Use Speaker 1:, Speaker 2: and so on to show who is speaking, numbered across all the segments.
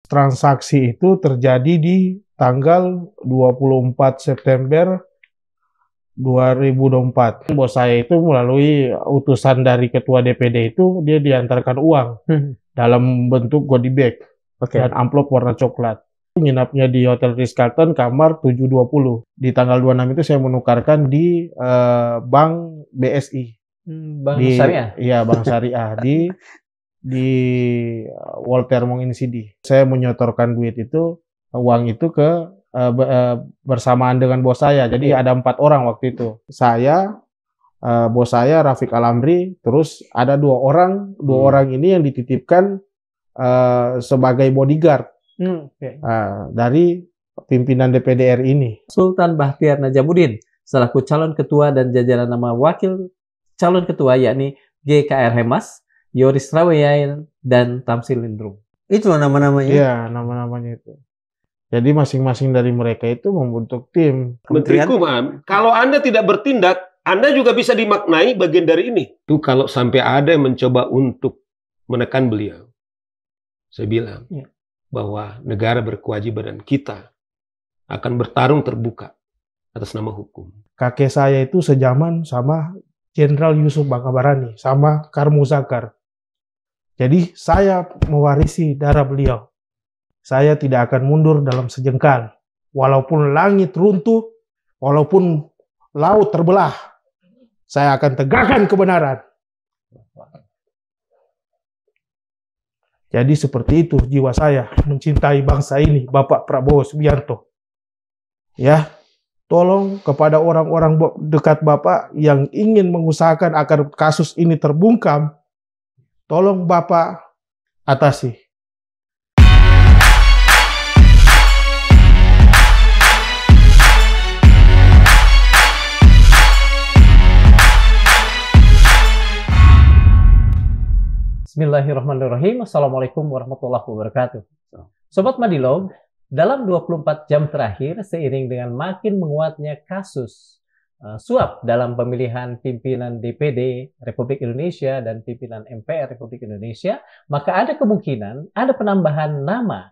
Speaker 1: transaksi itu terjadi di tanggal 24 September 2024. Bos saya itu melalui utusan dari ketua DPD itu, dia diantarkan uang dalam bentuk goodie bag dan amplop warna coklat. Nginapnya di Hotel Ritz-Carlton kamar 720. Di tanggal 26 itu saya menukarkan di Bank BSI.
Speaker 2: Bank Syariah?
Speaker 1: Iya, Bank Syariah. di Walter Mong Insidi. Saya menyotorkan uang itu ke bersamaan dengan bos saya. Jadi ada 4 orang waktu itu. Saya, bos saya Rafiq Alamri, terus ada 2 orang. 2 orang ini yang dititipkan sebagai bodyguard dari pimpinan DPD RI ini.
Speaker 2: Sultan Bahtiar Najamuddin selaku calon ketua dan jajaran nama wakil calon ketua yakni GKR Hemas, Yoris Raweyain, dan Tamsil Lindrung. Itu nama-namanya?
Speaker 1: Iya, nama-namanya itu. Jadi masing-masing dari mereka itu membentuk tim.
Speaker 3: Menteri Kumham, kalau Anda tidak bertindak, Anda juga bisa dimaknai bagian dari ini. Itu kalau sampai ada yang mencoba untuk menekan beliau, saya bilang bahwa negara berkewajiban dan kita akan bertarung terbuka atas nama hukum.
Speaker 1: Kakek saya itu sejaman sama Jenderal Yusuf Bakabarani, sama Karmu Zakar. Jadi saya mewarisi darah beliau. Saya tidak akan mundur dalam sejengkal. Walaupun langit runtuh, walaupun laut terbelah, saya akan tegakkan kebenaran. Jadi seperti itu jiwa saya mencintai bangsa ini, Bapak Prabowo Subianto. Ya, tolong kepada orang-orang dekat Bapak yang ingin mengusahakan agar kasus ini terbungkam, tolong Bapak atasi.
Speaker 2: Bismillahirrahmanirrahim. Assalamualaikum warahmatullahi wabarakatuh. Sobat Madilog, dalam 24 jam terakhir, seiring dengan makin menguatnya kasus suap dalam pemilihan pimpinan DPD Republik Indonesia dan pimpinan MPR Republik Indonesia, maka ada kemungkinan ada penambahan nama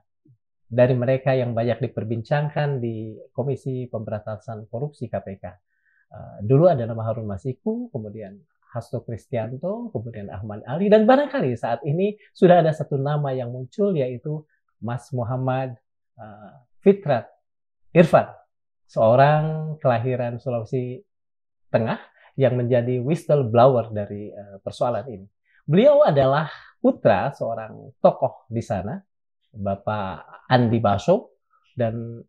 Speaker 2: dari mereka yang banyak diperbincangkan di Komisi Pemberantasan Korupsi KPK. Dulu ada nama Harun Masiku, kemudian Hasto Kristianto, kemudian Ahmad Ali, dan barangkali saat ini sudah ada satu nama yang muncul, yaitu Mas Muhammad Fitrat Irfan, seorang kelahiran Sulawesi Tengah yang menjadi whistleblower dari persoalan ini. Beliau adalah putra seorang tokoh di sana, Bapak Andi Baso, dan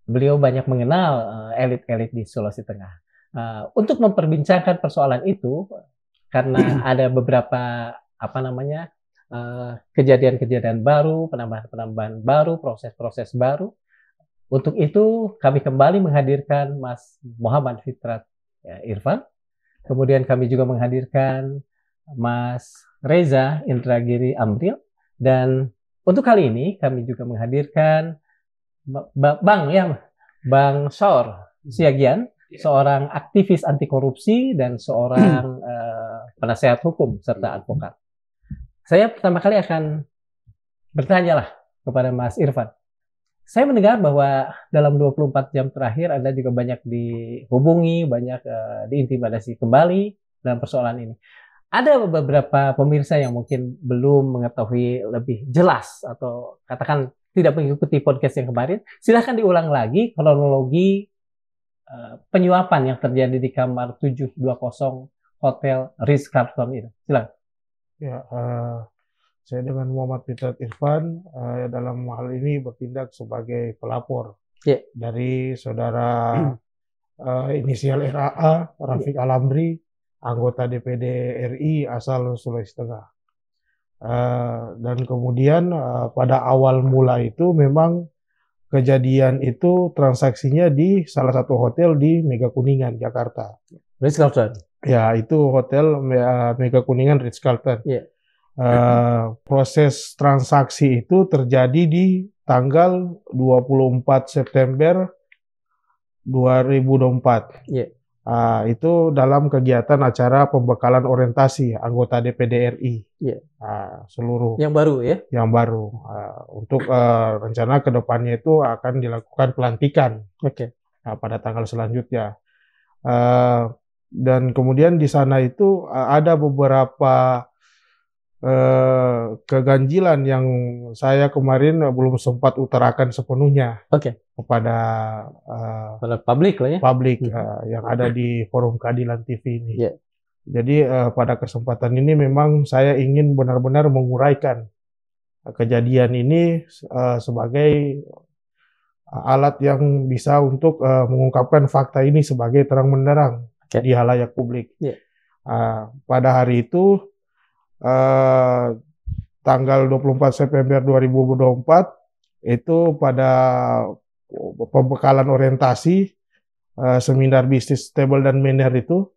Speaker 2: beliau banyak mengenal elit-elit di Sulawesi Tengah. Untuk memperbincangkan persoalan itu, karena ada beberapa kejadian-kejadian baru, penambahan-penambahan baru, proses-proses baru. Untuk itu kami kembali menghadirkan Mas Muhammad Fitrat Irfan. Kemudian kami juga menghadirkan Mas Reza Indragiri Amril. Dan untuk kali ini kami juga menghadirkan Bang Saur Siagian, seorang aktivis anti korupsi dan seorang penasehat hukum serta advokat. Saya pertama kali akan bertanyalah kepada Mas Irfan. Saya mendengar bahwa dalam 24 jam terakhir Anda juga banyak dihubungi, banyak diintimidasi kembali dalam persoalan ini. Ada beberapa pemirsa yang mungkin belum mengetahui lebih jelas atau katakan tidak mengikuti podcast yang kemarin. Silahkan diulang lagi kronologi penyuapan yang terjadi di kamar 720 Hotel Ritz-Carlton itu. Silakan.
Speaker 1: Ya, saya dengan Muhammad Fitrat Irfan dalam hal ini bertindak sebagai pelapor dari saudara inisial RAA, Rafiq Alamri, anggota DPD RI asal Sulawesi Tengah. Dan kemudian pada awal mula itu memang kejadian itu transaksinya di salah satu hotel di Mega Kuningan, Jakarta.
Speaker 2: Ritz-Carlton?
Speaker 1: Ya, itu hotel Mega Kuningan Ritz-Carlton. Proses transaksi itu terjadi di tanggal 24 September 2024. Itu dalam kegiatan acara pembekalan orientasi anggota DPD RI. Seluruh.
Speaker 2: Yang baru ya?
Speaker 1: Yang baru. Untuk rencana ke depannya itu akan dilakukan pelantikan. Pada tanggal selanjutnya. Dan kemudian di sana itu ada beberapa keganjilan yang saya kemarin belum sempat utarakan sepenuhnya kepada
Speaker 2: publik lah ya,
Speaker 1: yang ada di forum keadilan TV ini. Jadi pada kesempatan ini memang saya ingin benar-benar menguraikan kejadian ini sebagai alat yang bisa untuk mengungkapkan fakta ini sebagai terang benderang di halayak publik. Pada hari itu tanggal 24 September 2024 itu pada pembekalan orientasi seminar bisnis stable dan manner itu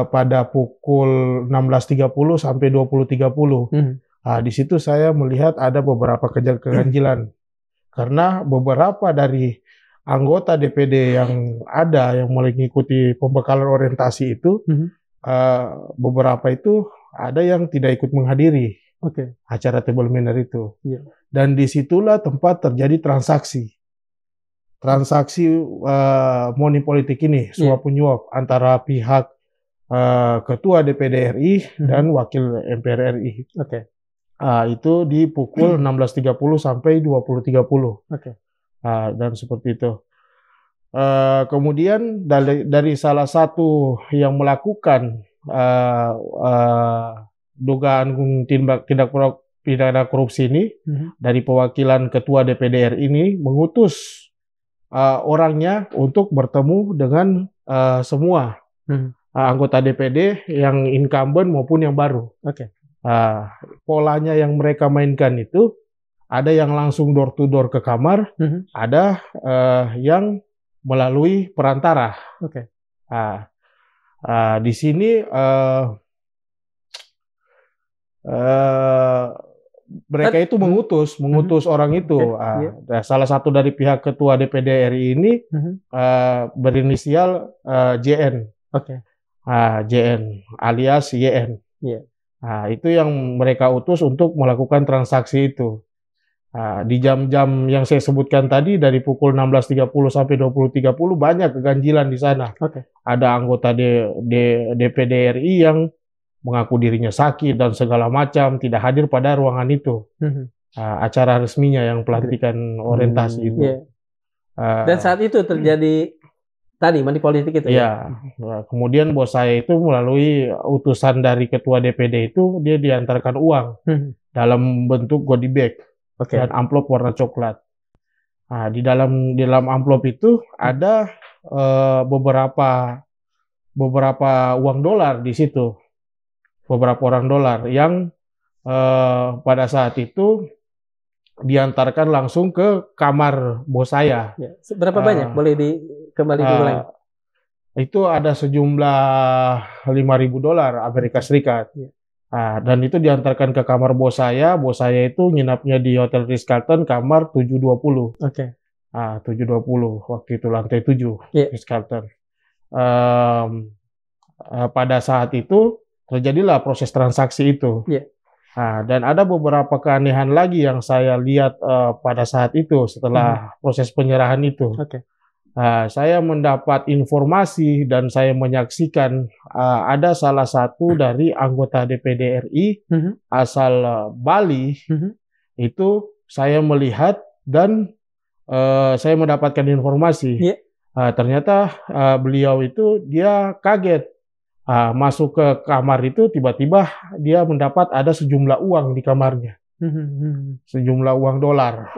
Speaker 1: pada pukul 16.30 sampai 20.30. Di situ saya melihat ada beberapa keganjilan karena beberapa dari anggota DPD yang ada yang mengikuti pembekalan orientasi itu beberapa itu ada yang tidak ikut menghadiri acara table manner itu. Dan disitulah tempat terjadi transaksi money politik ini, suap menyuap antara pihak ketua DPD RI dan wakil MPR RI. Itu di pukul 16.30 sampai 20.30. Dan seperti itu. Kemudian dari salah satu yang melakukan dugaan tindak pidana korupsi ini, dari perwakilan ketua DPD RI ini mengutus orangnya untuk bertemu dengan semua anggota DPD yang incumbent maupun yang baru. Polanya yang mereka mainkan itu ada yang langsung door to door ke kamar, ada yang melalui perantara. Di sini mereka itu mengutus orang itu. Salah satu dari pihak ketua DPD RI ini berinisial JN, JN alias YN. Itu yang mereka utus untuk melakukan transaksi itu. Di jam-jam yang saya sebutkan tadi dari pukul 16.30 sampai 20.30 banyak keganjilan di sana. Ada anggota DPD RI yang mengaku dirinya sakit dan segala macam, tidak hadir pada ruangan itu. Acara resminya yang pelantikan orientasi itu.
Speaker 2: Dan saat itu terjadi tadi money politik itu.
Speaker 1: Kemudian bos saya itu melalui utusan dari ketua DPD itu, dia diantarkan uang dalam bentuk goodie bag. Dan amplop warna coklat. Di dalam amplop itu ada beberapa uang dolar di situ, beberapa orang dolar yang pada saat itu diantarkan langsung ke kamar bos saya.
Speaker 2: Berapa banyak? Boleh kembali diulang?
Speaker 1: Itu ada sejumlah $5.000 Amerika Serikat. Dan itu diantarkan ke kamar bos saya. Bos saya itu nginapnya di Hotel Ritz-Carlton kamar 720. 720 waktu itu lantai 7 Ritz-Carlton. Pada saat itu terjadilah proses transaksi itu. Dan ada beberapa keanehan lagi yang saya lihat pada saat itu setelah proses penyerahan itu. Saya mendapat informasi dan saya menyaksikan ada salah satu dari anggota DPD RI asal Bali itu saya melihat dan saya mendapatkan informasi. Ternyata beliau itu dia kaget masuk ke kamar itu, tiba-tiba dia mendapat ada sejumlah uang di kamarnya, sejumlah uang dolar.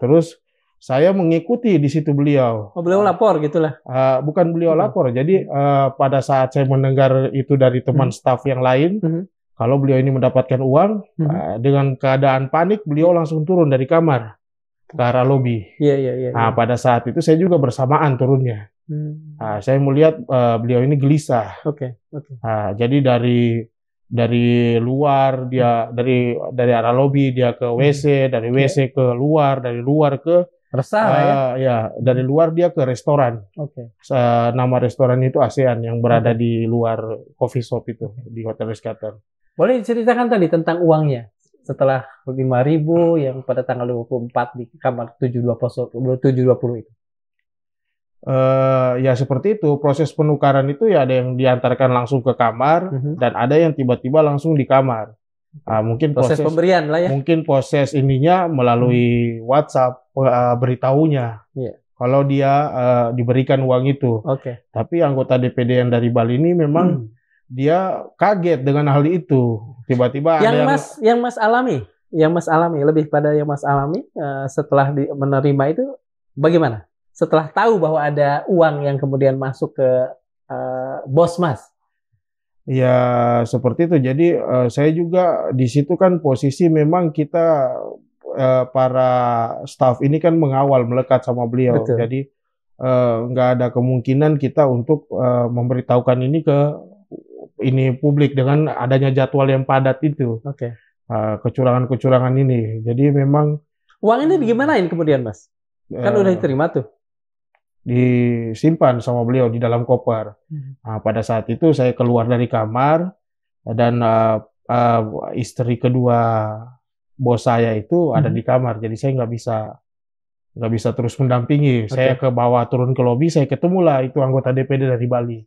Speaker 1: Terus saya mengikuti di situ beliau.
Speaker 2: Beliau lapor gitulah?
Speaker 1: Bukan beliau lapor. Jadi pada saat saya mendengar itu dari teman staf yang lain, kalau beliau ini mendapatkan uang, dengan keadaan panik beliau langsung turun dari kamar ke arah lobi. Pada saat itu saya juga bersamaan turunnya. Saya melihat beliau ini gelisah. Jadi dari luar dia dari arah lobi dia ke WC, dari WC ke luar, dari luar ke
Speaker 2: Resah lah ya.
Speaker 1: Ya, dari luar dia ke restoran.
Speaker 2: Oke.
Speaker 1: Nama restoran itu ASEAN yang berada di luar coffee shop itu di Hotel Ritz-Carlton.
Speaker 2: Boleh diceritakan tadi tentang uangnya setelah 5.000 yang pada tanggal 24 di kamar 720 itu.
Speaker 1: Ya seperti itu, proses penukaran itu ya ada yang diantarkan langsung ke kamar dan ada yang tiba-tiba langsung di kamar. Mungkin
Speaker 2: proses pemberian lah ya.
Speaker 1: Mungkin proses ininya melalui WhatsApp beritahunya. Kalau dia diberikan uang itu. Tapi anggota DPD yang dari Bali ini memang dia kaget dengan hal itu. Tiba-tiba ada
Speaker 2: yang Mas alami, lebih pada yang Mas alami setelah menerima itu bagaimana? Setelah tahu bahwa ada uang yang kemudian masuk ke bos Mas.
Speaker 1: Ya seperti itu. Jadi saya juga di situ kan posisi memang kita para staf ini kan mengawal melekat sama beliau.
Speaker 2: Betul.
Speaker 1: Jadi nggak ada kemungkinan kita untuk memberitahukan ini ke publik dengan adanya jadwal yang padat itu. Kecurangan-kecurangan ini. Jadi memang
Speaker 2: uang ini digimanain kemudian Mas? Kan udah diterima tuh.
Speaker 1: Disimpan sama beliau di dalam koper. Pada saat itu saya keluar dari kamar dan istri kedua bos saya itu ada di kamar, jadi saya nggak bisa terus mendampingi. Saya ke bawah turun ke lobi, saya ketemulah itu anggota DPD dari Bali.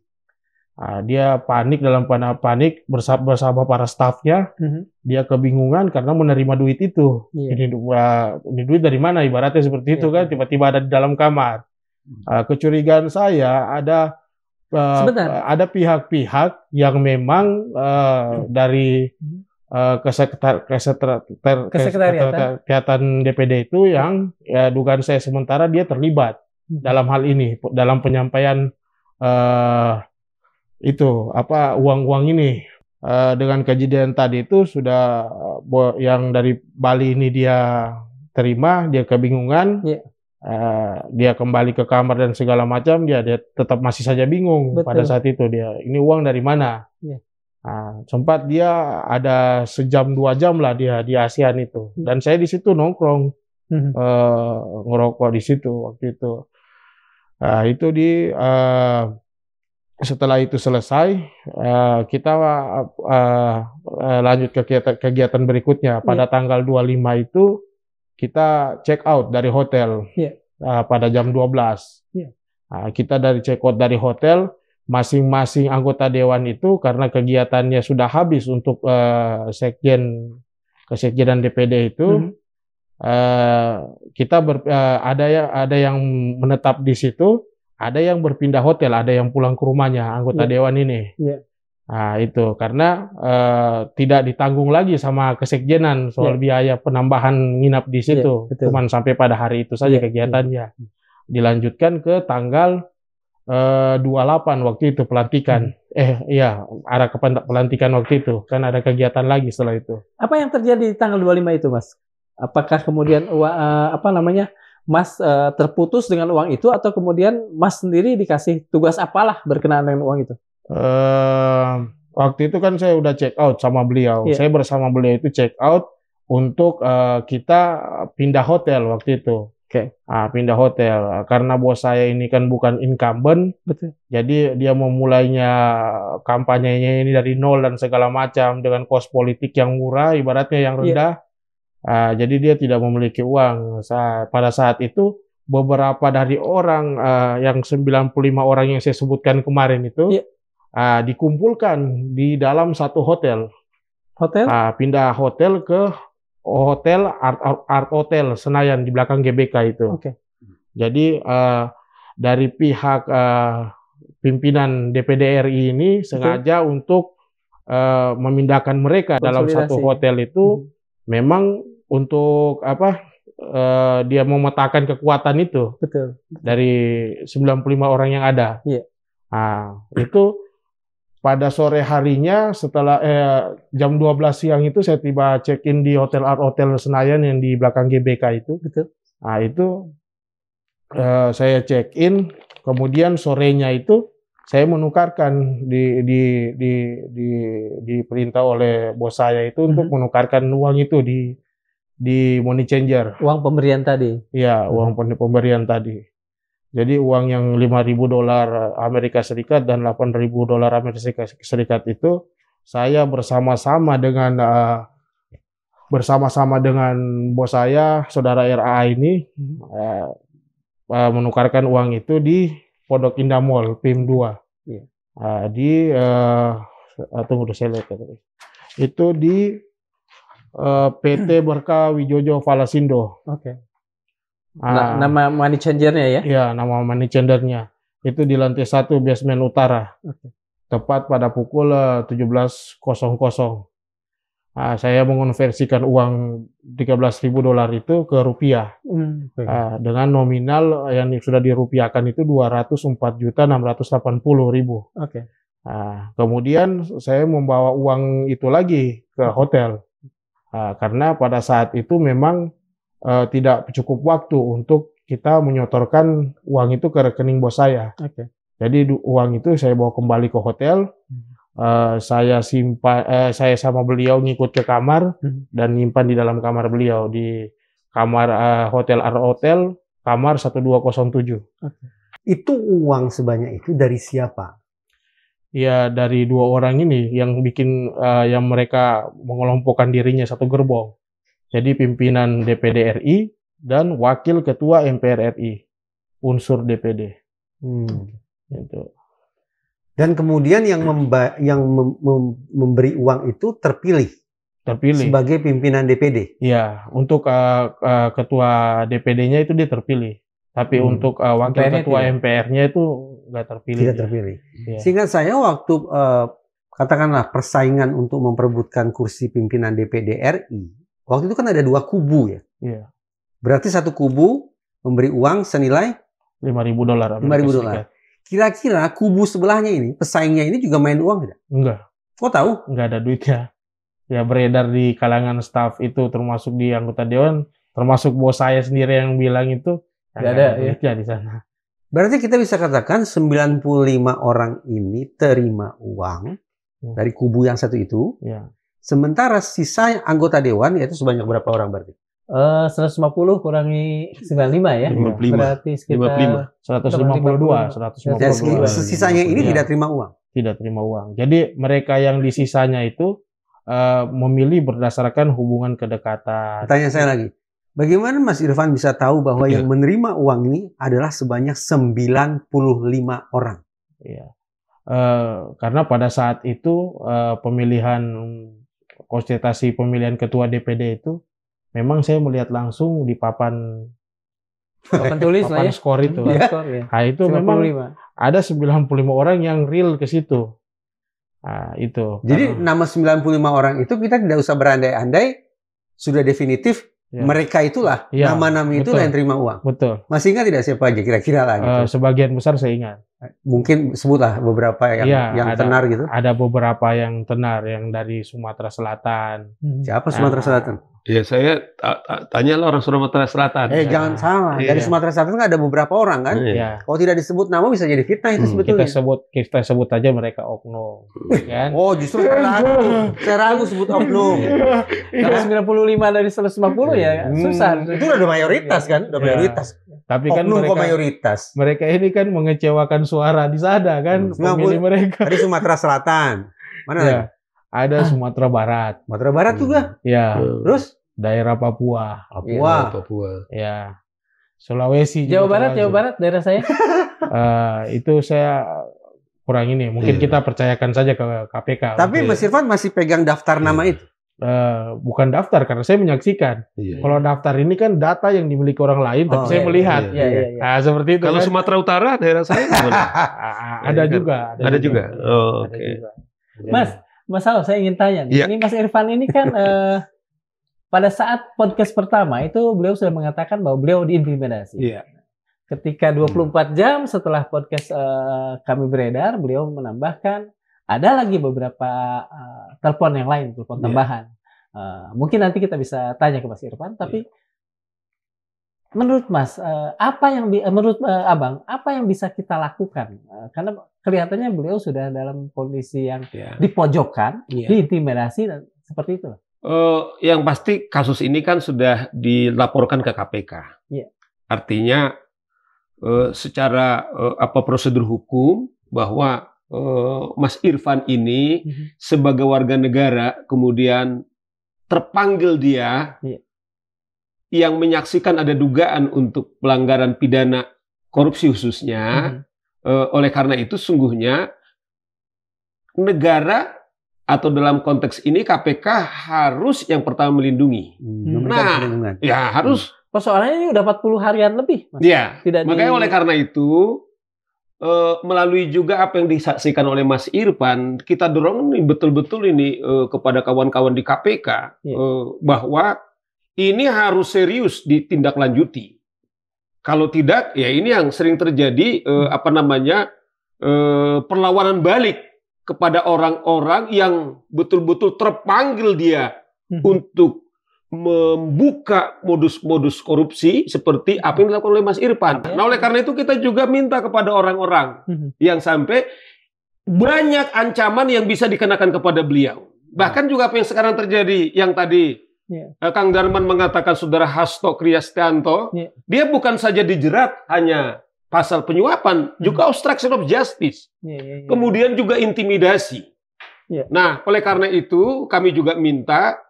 Speaker 1: Dia panik dalam panik bersama para stafnya. Dia kebingungan karena menerima duit itu. Ini duit dari mana ibaratnya seperti itu kan, tiba-tiba ada di dalam kamar. Kecurigaan saya ada pihak-pihak yang memang dari kesekretariatan DPD itu yang dugaan saya sementara dia terlibat dalam hal ini, dalam penyampaian uang-uang ini. Dengan kejadian tadi itu sudah yang dari Bali ini dia terima, dia kebingungan. Dia kembali ke kamar dan segala macam, dia tetap masih saja bingung. Pada saat itu ini uang dari mana? Sempat dia ada sejam 2 jam lah dia di ASEAN itu, dan saya di situ nongkrong ngerokok di situ waktu itu. Itu setelah itu selesai, kita lanjut ke kegiatan berikutnya. Pada tanggal 25 itu kita check out dari hotel pada jam 12. Kita check out dari hotel, masing-masing anggota dewan itu karena kegiatannya sudah habis untuk kesekjenan DPD itu, kita ada yang menetap di situ, ada yang berpindah hotel, ada yang pulang ke rumahnya anggota dewan ini. Itu karena tidak ditanggung lagi sama kesekjenan soal biaya penambahan nginap di situ. Cuman sampai pada hari itu saja kegiatannya. Dilanjutkan ke tanggal 28 waktu itu pelantikan. Arah ke pelantikan waktu itu. Kan ada kegiatan lagi setelah itu.
Speaker 2: Apa yang terjadi di tanggal 25 itu, Mas? Apakah kemudian Mas terputus dengan uang itu, atau kemudian Mas sendiri dikasih tugas apalah berkenaan dengan uang itu?
Speaker 1: Waktu itu kan saya udah check out sama beliau. Saya bersama beliau itu check out untuk kita pindah hotel waktu itu. Pindah hotel karena bos saya ini kan bukan incumbent. Jadi dia memulainya kampanyenya ini dari nol dan segala macam dengan kos politik yang murah, ibaratnya yang rendah. Jadi dia tidak memiliki uang. Pada saat itu beberapa dari orang yang 95 orang yang saya sebutkan kemarin itu dikumpulkan di dalam satu hotel. Pindah hotel ke hotel Art Hotel Senayan di belakang GBK itu. Jadi dari pihak pimpinan DPD RI ini sengaja untuk memindahkan mereka dalam satu hotel itu, memang untuk dia memetakan kekuatan itu dari 95 orang yang ada. Itu pada sore harinya setelah jam 12 siang itu saya tiba check-in di Hotel Art Hotel Senayan yang di belakang GBK itu. Itu saya check-in, kemudian sorenya itu saya menukarkan diperintah oleh bos saya itu untuk menukarkan uang itu di money changer.
Speaker 2: Uang pemberian tadi.
Speaker 1: Iya, uang pemberian tadi. Jadi uang yang $5.000 Amerika Serikat dan $8.000 Amerika Serikat itu saya bersama-sama dengan bos saya, saudara RA ini menukarkan uang itu di Pondok Indah Mall, PIM 2.
Speaker 2: Iya.
Speaker 1: Tunggu saya lihat. Itu di PT Berkah Wijojo Valasindo.
Speaker 2: Oke. Nama money changer-nya ya?
Speaker 1: Iya, nama money changer-nya. Itu di lantai 1 basement utara.
Speaker 2: Oke.
Speaker 1: Tepat pada pukul 17.00. Saya mengonversikan uang $13.000 itu ke rupiah. Dengan nominal yang sudah dirupiahkan itu 204.680.000.
Speaker 2: Oke.
Speaker 1: Kemudian saya membawa uang itu lagi ke hotel. Karena pada saat itu memang tidak cukup waktu untuk kita menyotorkan uang itu ke rekening bos saya.
Speaker 2: Okay.
Speaker 1: Jadi uang itu saya bawa kembali ke hotel. Saya simpan, saya sama beliau ngikut ke kamar dan nyimpan di dalam kamar beliau di kamar hotel Hotel kamar 1207.
Speaker 4: Okay. Itu uang sebanyak itu dari siapa?
Speaker 1: Ya dari 2 orang ini yang bikin yang mereka mengelompokkan dirinya satu gerbong. Jadi pimpinan DPD RI dan wakil ketua MPR RI, unsur DPD. Gitu.
Speaker 4: Dan kemudian yang memberi uang itu terpilih sebagai pimpinan DPD.
Speaker 1: Iya, untuk ketua DPD-nya itu dia terpilih. Tapi untuk wakil ketua MPR-nya itu nggak terpilih.
Speaker 4: Tidak terpilih. Ya. Seingat saya waktu katakanlah persaingan untuk memperebutkan kursi pimpinan DPD RI. Waktu itu kan ada 2 kubu ya.
Speaker 1: Iya.
Speaker 4: Berarti satu kubu memberi uang senilai
Speaker 1: $5.000.
Speaker 4: $5.000. Kira-kira kubu sebelahnya ini, pesaingnya ini juga main uang tidak?
Speaker 1: Enggak.
Speaker 4: Kok tahu?
Speaker 1: Enggak ada duitnya. Ya beredar di kalangan staf itu, termasuk di anggota dewan, termasuk bos saya sendiri yang bilang itu
Speaker 2: enggak ada
Speaker 1: duitnya di sana.
Speaker 4: Berarti kita bisa katakan 95 orang ini terima uang dari kubu yang satu itu.
Speaker 1: Ya.
Speaker 4: Sementara sisa anggota dewan yaitu sebanyak berapa orang berarti?
Speaker 2: 150 kurangi 95 ya.
Speaker 3: 55.
Speaker 2: Berarti sekitar
Speaker 1: 152.
Speaker 4: Sisanya ini tidak terima uang.
Speaker 1: Tidak terima uang. Jadi mereka yang di sisanya itu memilih berdasarkan hubungan kedekatan.
Speaker 4: Pertanyaan saya lagi. Bagaimana Mas Irfan bisa tahu bahwa yang menerima uang ini adalah sebanyak 95 orang?
Speaker 1: Iya. Karena pada saat itu pemilihan konsultasi pemilihan ketua DPD itu memang saya melihat langsung di papan
Speaker 2: tulis lah ya.
Speaker 1: Skor itu. Nah, itu 95. Memang ada 95 orang yang real ke situ. Nah, itu.
Speaker 4: Jadi nama 95 orang itu kita tidak usah berandai-andai, sudah definitif mereka itulah, nama-nama itulah yang terima uang.
Speaker 1: Betul.
Speaker 4: Masih ingat tidak siapa aja kira-kira lah gitu?
Speaker 1: Sebagian besar saya ingat.
Speaker 4: Mungkin sebutlah beberapa yang tenar gitu.
Speaker 1: Ada beberapa yang tenar yang dari Sumatera Selatan.
Speaker 4: Siapa Sumatera Selatan?
Speaker 3: Ya saya tanyalah orang Sumatera Selatan.
Speaker 4: Jangan salah. Dari Sumatera Selatan kan ada beberapa orang kan? Kalau tidak disebut nama bisa jadi fitnah itu sebetulnya.
Speaker 1: Kita sebut aja mereka oknum. Kan?
Speaker 4: Oh justru saya ragu sebut oknum.
Speaker 2: Kalau 95 dari 150 ya susah.
Speaker 4: Itu udah mayoritas kan? Udah mayoritas.
Speaker 1: Tapi kan
Speaker 4: oknum kok mayoritas.
Speaker 1: Mereka ini kan mengecewakan suara di sana kan, pemilih mereka.
Speaker 4: Dari Sumatera Selatan. Mana lagi?
Speaker 1: Ada Sumatera Barat.
Speaker 4: Sumatera Barat juga?
Speaker 1: Ya.
Speaker 4: Terus?
Speaker 1: Daerah Papua. Ya. Sulawesi.
Speaker 2: Jawa Barat daerah saya.
Speaker 1: Itu saya kurang ini. Mungkin kita percayakan saja ke KPK.
Speaker 4: Tapi Mas Irfan masih pegang daftar nama itu?
Speaker 1: Bukan daftar, karena saya menyaksikan. Kalau daftar ini kan data yang dimiliki orang lain, tapi saya melihat. Nah, seperti itu.
Speaker 3: Kalau kan? Sumatera Utara daerah saya
Speaker 1: ada juga.
Speaker 3: Ada juga. Oh, oke.
Speaker 2: Mas Al, saya ingin tanya. Ini Mas Irfan ini kan pada saat podcast pertama itu beliau sudah mengatakan bahwa beliau diintimidasi. Ketika 24 jam setelah podcast kami beredar, beliau menambahkan ada lagi beberapa telepon yang lain, telepon tambahan. Mungkin nanti kita bisa tanya ke Mas Irfan, tapi menurut Mas, menurut Abang, apa yang bisa kita lakukan? Karena kelihatannya beliau sudah dalam kondisi yang dipojokkan, diintimidasi dan seperti itu.
Speaker 3: Yang pasti kasus ini kan sudah dilaporkan ke KPK.
Speaker 2: Iya.
Speaker 3: Artinya secara prosedur hukum bahwa Mas Irfan ini sebagai warga negara kemudian terpanggil dia yang menyaksikan ada dugaan untuk pelanggaran pidana korupsi khususnya. Oleh karena itu sungguhnya negara atau dalam konteks ini KPK harus yang pertama melindungi. Nah, ya harus.
Speaker 2: Persoalannya ini udah 40 harian lebih, Mas.
Speaker 3: Ya, makanya oleh karena itu melalui juga apa yang disaksikan oleh Mas Irfan, kita dorong nih betul-betul ini kepada kawan-kawan di KPK bahwa ini harus serius ditindaklanjuti. Kalau tidak, ya ini yang sering terjadi perlawanan balik kepada orang-orang yang betul-betul terpanggil dia untuk membuka modus-modus korupsi seperti apa yang dilakukan oleh Mas Irfan. Nah, oleh karena itu kita juga minta kepada orang-orang yang sampai banyak ancaman yang bisa dikenakan kepada beliau. Bahkan juga apa yang sekarang terjadi, yang tadi Kang Darman mengatakan Saudara Hasto Kristianto, dia bukan saja dijerat hanya pasal penyuapan, juga obstruction of justice. Kemudian juga intimidasi. Nah, oleh karena itu kami juga minta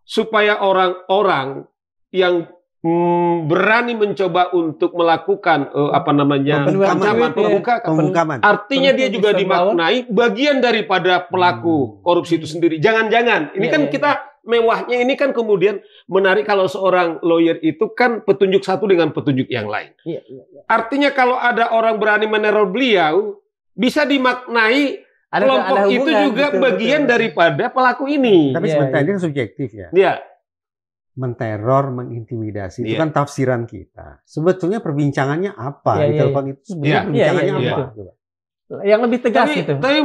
Speaker 3: supaya orang-orang yang berani mencoba untuk melakukan pembungkaman. Artinya dia juga dimaknai bagian daripada pelaku korupsi itu sendiri. Jangan-jangan ini kan kita mewahnya ini kan kemudian menarik kalau seorang lawyer itu kan petunjuk satu dengan petunjuk yang lain. Artinya kalau ada orang berani meneror beliau, bisa dimaknai kelompok itu juga bagian daripada pelaku ini.
Speaker 4: Tapi sebenarnya ini subjektif ya.
Speaker 3: Iya.
Speaker 4: Menteror, mengintimidasi itu kan tafsiran kita. Sebetulnya perbincangannya apa? Di telepon itu sebenarnya perbincangannya apa?
Speaker 2: Yang lebih tegas gitu.
Speaker 3: Tapi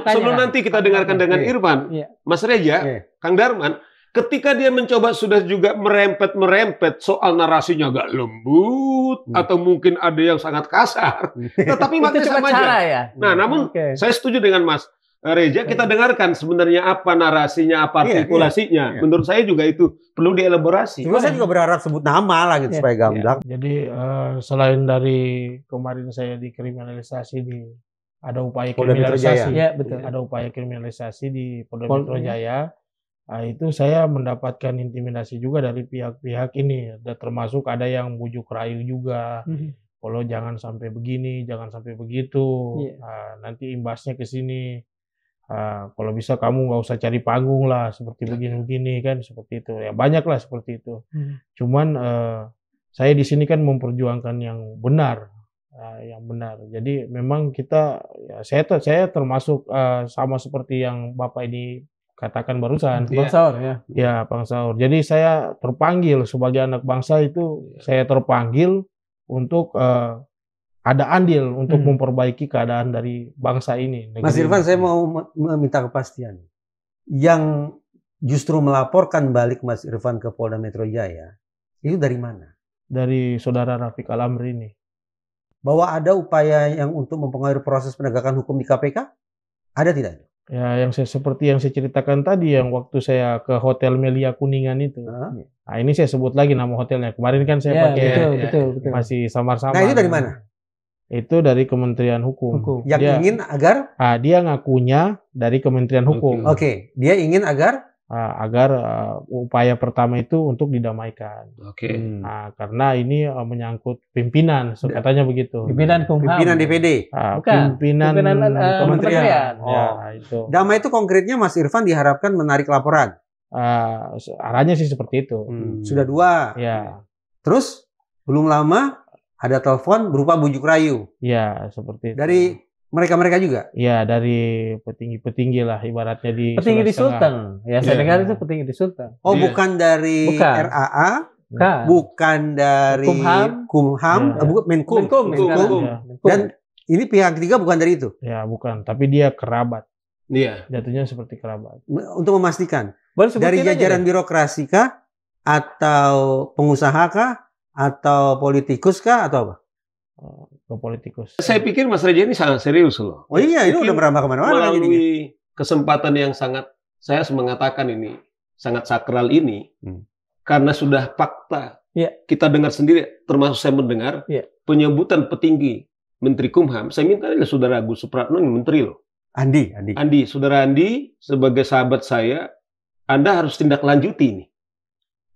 Speaker 3: sebelum nanti kita dengarkan dengan Irfan, Mas Reja, Kang Darman, ketika dia mencoba sudah juga merempet soal narasinya agak lembut atau mungkin ada yang sangat kasar, tetapi maknanya sama aja.
Speaker 2: Ya?
Speaker 3: Nah, namun saya setuju dengan Mas Reja, kita dengarkan sebenarnya apa narasinya, apa artikulasinya. Menurut saya juga itu perlu dielaborasi.
Speaker 4: Cuma saya juga berharap sebut nama lah gitu supaya gamblang.
Speaker 1: Jadi selain dari kemarin saya dikriminalisasi ada upaya kriminalisasi, ada upaya kriminalisasi di Polda Metro Jaya. Nah, itu saya mendapatkan intimidasi juga dari pihak-pihak ini, termasuk ada yang bujuk rayu juga. Kalau jangan sampai begini, jangan sampai begitu, nanti imbasnya ke sini. Kalau bisa kamu nggak usah cari panggung lah, seperti begini-begini kan, seperti itu. Ya banyak lah seperti itu. Cuman saya di sini kan memperjuangkan yang benar. Jadi memang kita, saya termasuk sama seperti yang Bapak ini katakan barusan.
Speaker 2: Bang Saur
Speaker 1: ya Bang Saur. Jadi saya terpanggil sebagai anak bangsa itu, saya terpanggil untuk ada andil untuk memperbaiki keadaan dari bangsa ini.
Speaker 4: Mas Irfan, saya mau meminta kepastian. Yang justru melaporkan balik Mas Irfan ke Polda Metro Jaya, itu dari mana?
Speaker 1: Dari Saudara Rafiq Al-Amri ini.
Speaker 4: Bahwa ada upaya yang untuk mempengaruhi proses penegakan hukum di KPK? Ada tidak?
Speaker 1: Ya, seperti yang saya ceritakan tadi, yang waktu saya ke Hotel Melia Kuningan itu. Nah, ini saya sebut lagi nama hotelnya. Kemarin kan saya pakai betul. Masih samar-samar.
Speaker 4: Nah, itu dari mana?
Speaker 1: Itu dari Kementerian Hukum.
Speaker 4: Yang ingin agar?
Speaker 1: Dia ngakunya dari Kementerian Hukum.
Speaker 4: Oke, dia ingin agar?
Speaker 1: Agar upaya pertama itu untuk didamaikan. Nah, karena ini menyangkut pimpinan, katanya begitu.
Speaker 2: Pimpinan
Speaker 4: DPD.
Speaker 1: Pimpinan kementerian.
Speaker 4: Itu. Damai itu konkretnya Mas Irfan diharapkan menarik laporan.
Speaker 1: Arahnya sih seperti itu.
Speaker 4: Sudah 2.
Speaker 1: Ya.
Speaker 4: Terus belum lama ada telepon berupa bujuk rayu.
Speaker 1: Ya, seperti itu.
Speaker 4: Dari mereka juga?
Speaker 1: Ya, dari petinggi-petinggi lah ibaratnya di
Speaker 2: petinggi di Sultan. Ya, saya dengar itu petinggi di Sultan.
Speaker 4: Oh, bukan dari RAA, bukan dari Kumham, Menkum. Dan ini pihak ketiga bukan dari itu?
Speaker 1: Ya, bukan. Tapi dia kerabat.
Speaker 3: Iya.
Speaker 1: Jatuhnya seperti kerabat.
Speaker 4: Untuk memastikan, dari jajaran birokrasi kah? Atau pengusaha kah? Atau politikus kah? Atau apa?
Speaker 1: Ke politikus.
Speaker 3: Saya pikir Mas Reja ini sangat serius loh.
Speaker 4: Oh iya, ini udah merambah kemana-mana.
Speaker 3: Melalui kesempatan yang sangat, saya harus mengatakan ini, sangat sakral ini, karena sudah fakta, kita dengar sendiri, termasuk saya mendengar, penyebutan petinggi Menteri Kumham, saya minta adalah Saudara Agus Supratno yang Menteri loh. Andi, Saudara Andi, sebagai sahabat saya, Anda harus tindak lanjuti ini.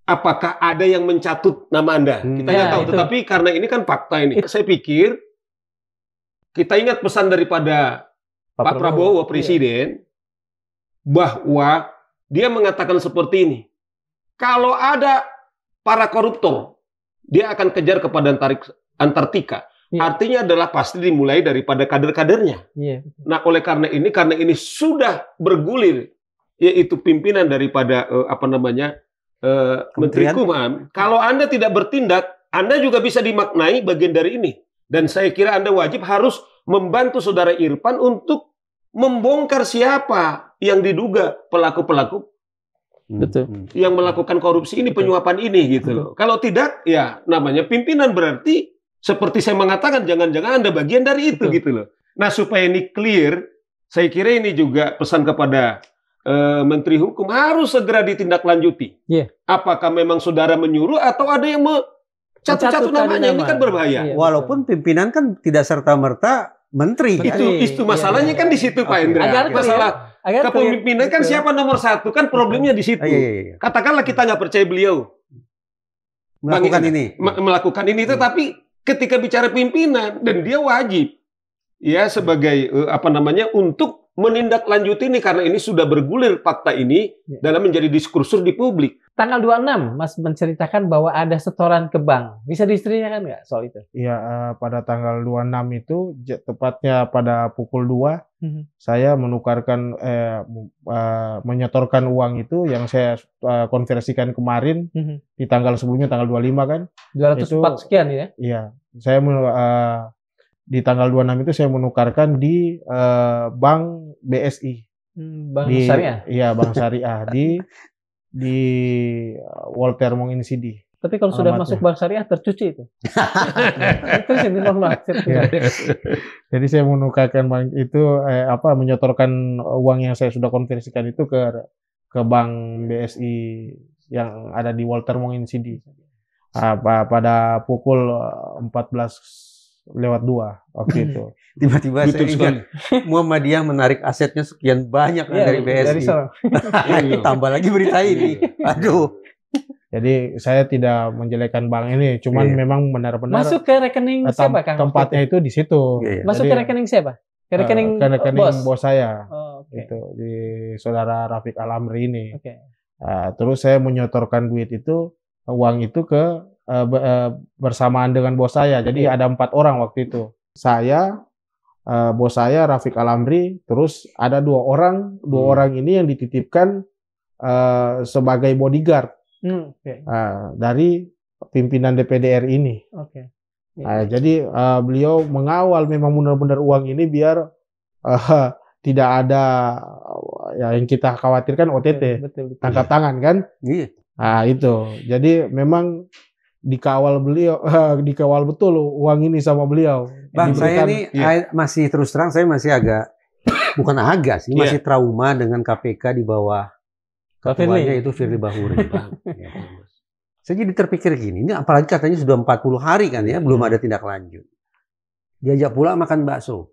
Speaker 3: Apakah ada yang mencatut nama Anda? Kita nggak tahu, tetapi karena ini kan fakta ini. Saya pikir, kita ingat pesan daripada Pak Prabowo, Presiden, bahwa dia mengatakan seperti ini. Kalau ada para koruptor, dia akan kejar kepada Antartika. Artinya adalah pasti dimulai daripada kader-kadernya. Nah, oleh karena ini sudah bergulir, yaitu pimpinan daripada Menteri Kumham. Kalau Anda tidak bertindak, Anda juga bisa dimaknai bagian dari ini. Dan saya kira Anda wajib harus membantu Saudara Irfan untuk membongkar siapa yang diduga pelaku-pelaku yang melakukan korupsi ini, penyuapan ini gitu loh. Kalau tidak, ya namanya pimpinan, berarti seperti saya mengatakan, jangan-jangan Anda bagian dari itu gitu loh. Nah, supaya ini clear, saya kira ini juga pesan kepada Menteri Hukum harus segera ditindaklanjuti. Apakah memang saudara menyuruh atau ada yang catut-catut namanya? Ini kan berbahaya.
Speaker 4: Walaupun pimpinan kan tidak serta-merta menteri.
Speaker 3: Itu masalahnya kan di situ, Pak Indra. Masalah kepemimpinan kan siapa nomor satu, kan problemnya di situ. Katakanlah kita nggak percaya beliau melakukan ini, tetapi ketika bicara pimpinan, dan dia wajib ya sebagai untuk menindaklanjuti ini, karena ini sudah bergulir fakta ini dalam menjadi diskursus di publik.
Speaker 2: Tanggal 26 Mas menceritakan bahwa ada setoran ke bank. Bisa diceritakan nggak soal itu?
Speaker 1: Iya, pada tanggal 26 itu tepatnya pada pukul 2 saya menukarkan menyetorkan uang itu yang saya konversikan kemarin di tanggal sebelumnya, tanggal 25 kan.
Speaker 2: 204 itu, sekian ya?
Speaker 1: Iya, saya di tanggal 26 itu saya menukarkan di Bank BSI.
Speaker 2: Bank Syariah?
Speaker 1: Iya, Bank Syariah di Walter Mong Insidi.
Speaker 2: Tapi kalau sudah masuk Bank Syariah tercuci itu. Itu sih normal.
Speaker 1: Jadi saya menukarkan bank itu menyetorkan uang yang saya sudah konversikan itu ke Bank BSI yang ada di Walter Mong Insidi. Pada pukul 14:02 waktu itu.
Speaker 4: Tiba-tiba saya ingat Muhammadiyah menarik asetnya sekian banyak dari BSI. Tambah lagi berita ini. Aduh.
Speaker 1: Jadi saya tidak menjelekkan bank ini, cuman memang benar-benar
Speaker 2: masuk ke rekening siapa, Kang?
Speaker 1: Tempatnya itu di situ.
Speaker 2: Masuk ke rekening siapa? Ke rekening,
Speaker 1: bos saya. Itu di Saudara Rafiq Al-Amri ini. Terus saya menyetorkan uang itu ke bersamaan dengan bos saya. Jadi ada 4 orang waktu itu. Saya, bos saya Rafiq Al-Amri, terus ada 2 orang. 2 orang ini yang dititipkan sebagai bodyguard dari pimpinan DPD RI ini. Jadi beliau mengawal memang benar-benar uang ini biar tidak ada yang kita khawatirkan OTT, tangkap tangan kan? Nah itu. Jadi memang dikawal betul uang ini sama beliau.
Speaker 4: Bang, saya ini masih terus terang, saya masih masih trauma dengan KPK di bawah ketuanya itu Firly Bahuri, Bang. Saya jadi terpikir gini, ini apalagi katanya sudah 40 hari kan ya, belum ada tindak lanjut. Diajak pula makan bakso.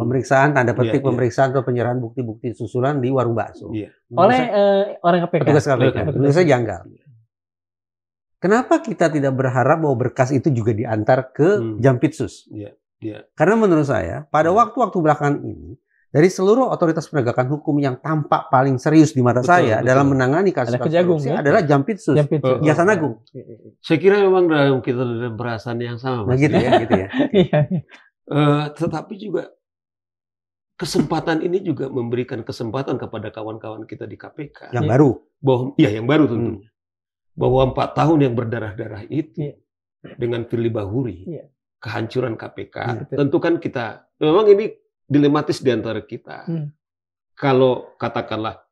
Speaker 4: Pemeriksaan, tanda petik pemeriksaan atau penyerahan bukti-bukti susulan di warung bakso.
Speaker 2: Oleh orang KPK.
Speaker 4: Petugas KPK. Menurut saya janggal. Kenapa kita tidak berharap bahwa berkas itu juga diantar ke Jampitsus? Karena menurut saya, pada waktu-waktu belakangan ini, dari seluruh otoritas penegakan hukum yang tampak paling serius di mata saya dalam menangani kasus korupsi adalah Jampitsus, Kejaksaan Agung.
Speaker 3: Saya kira memang kita ada perasaan yang sama.
Speaker 4: Nah, gitu ya.
Speaker 3: Tetapi juga kesempatan ini juga memberikan kesempatan kepada kawan-kawan kita di KPK.
Speaker 4: Yang baru.
Speaker 3: Yang baru tentunya. Bahwa 4 tahun yang berdarah-darah itu dengan Firly Bahuri, kehancuran KPK. Tentu kan kita, memang ini dilematis di antara kita. Kalau katakanlah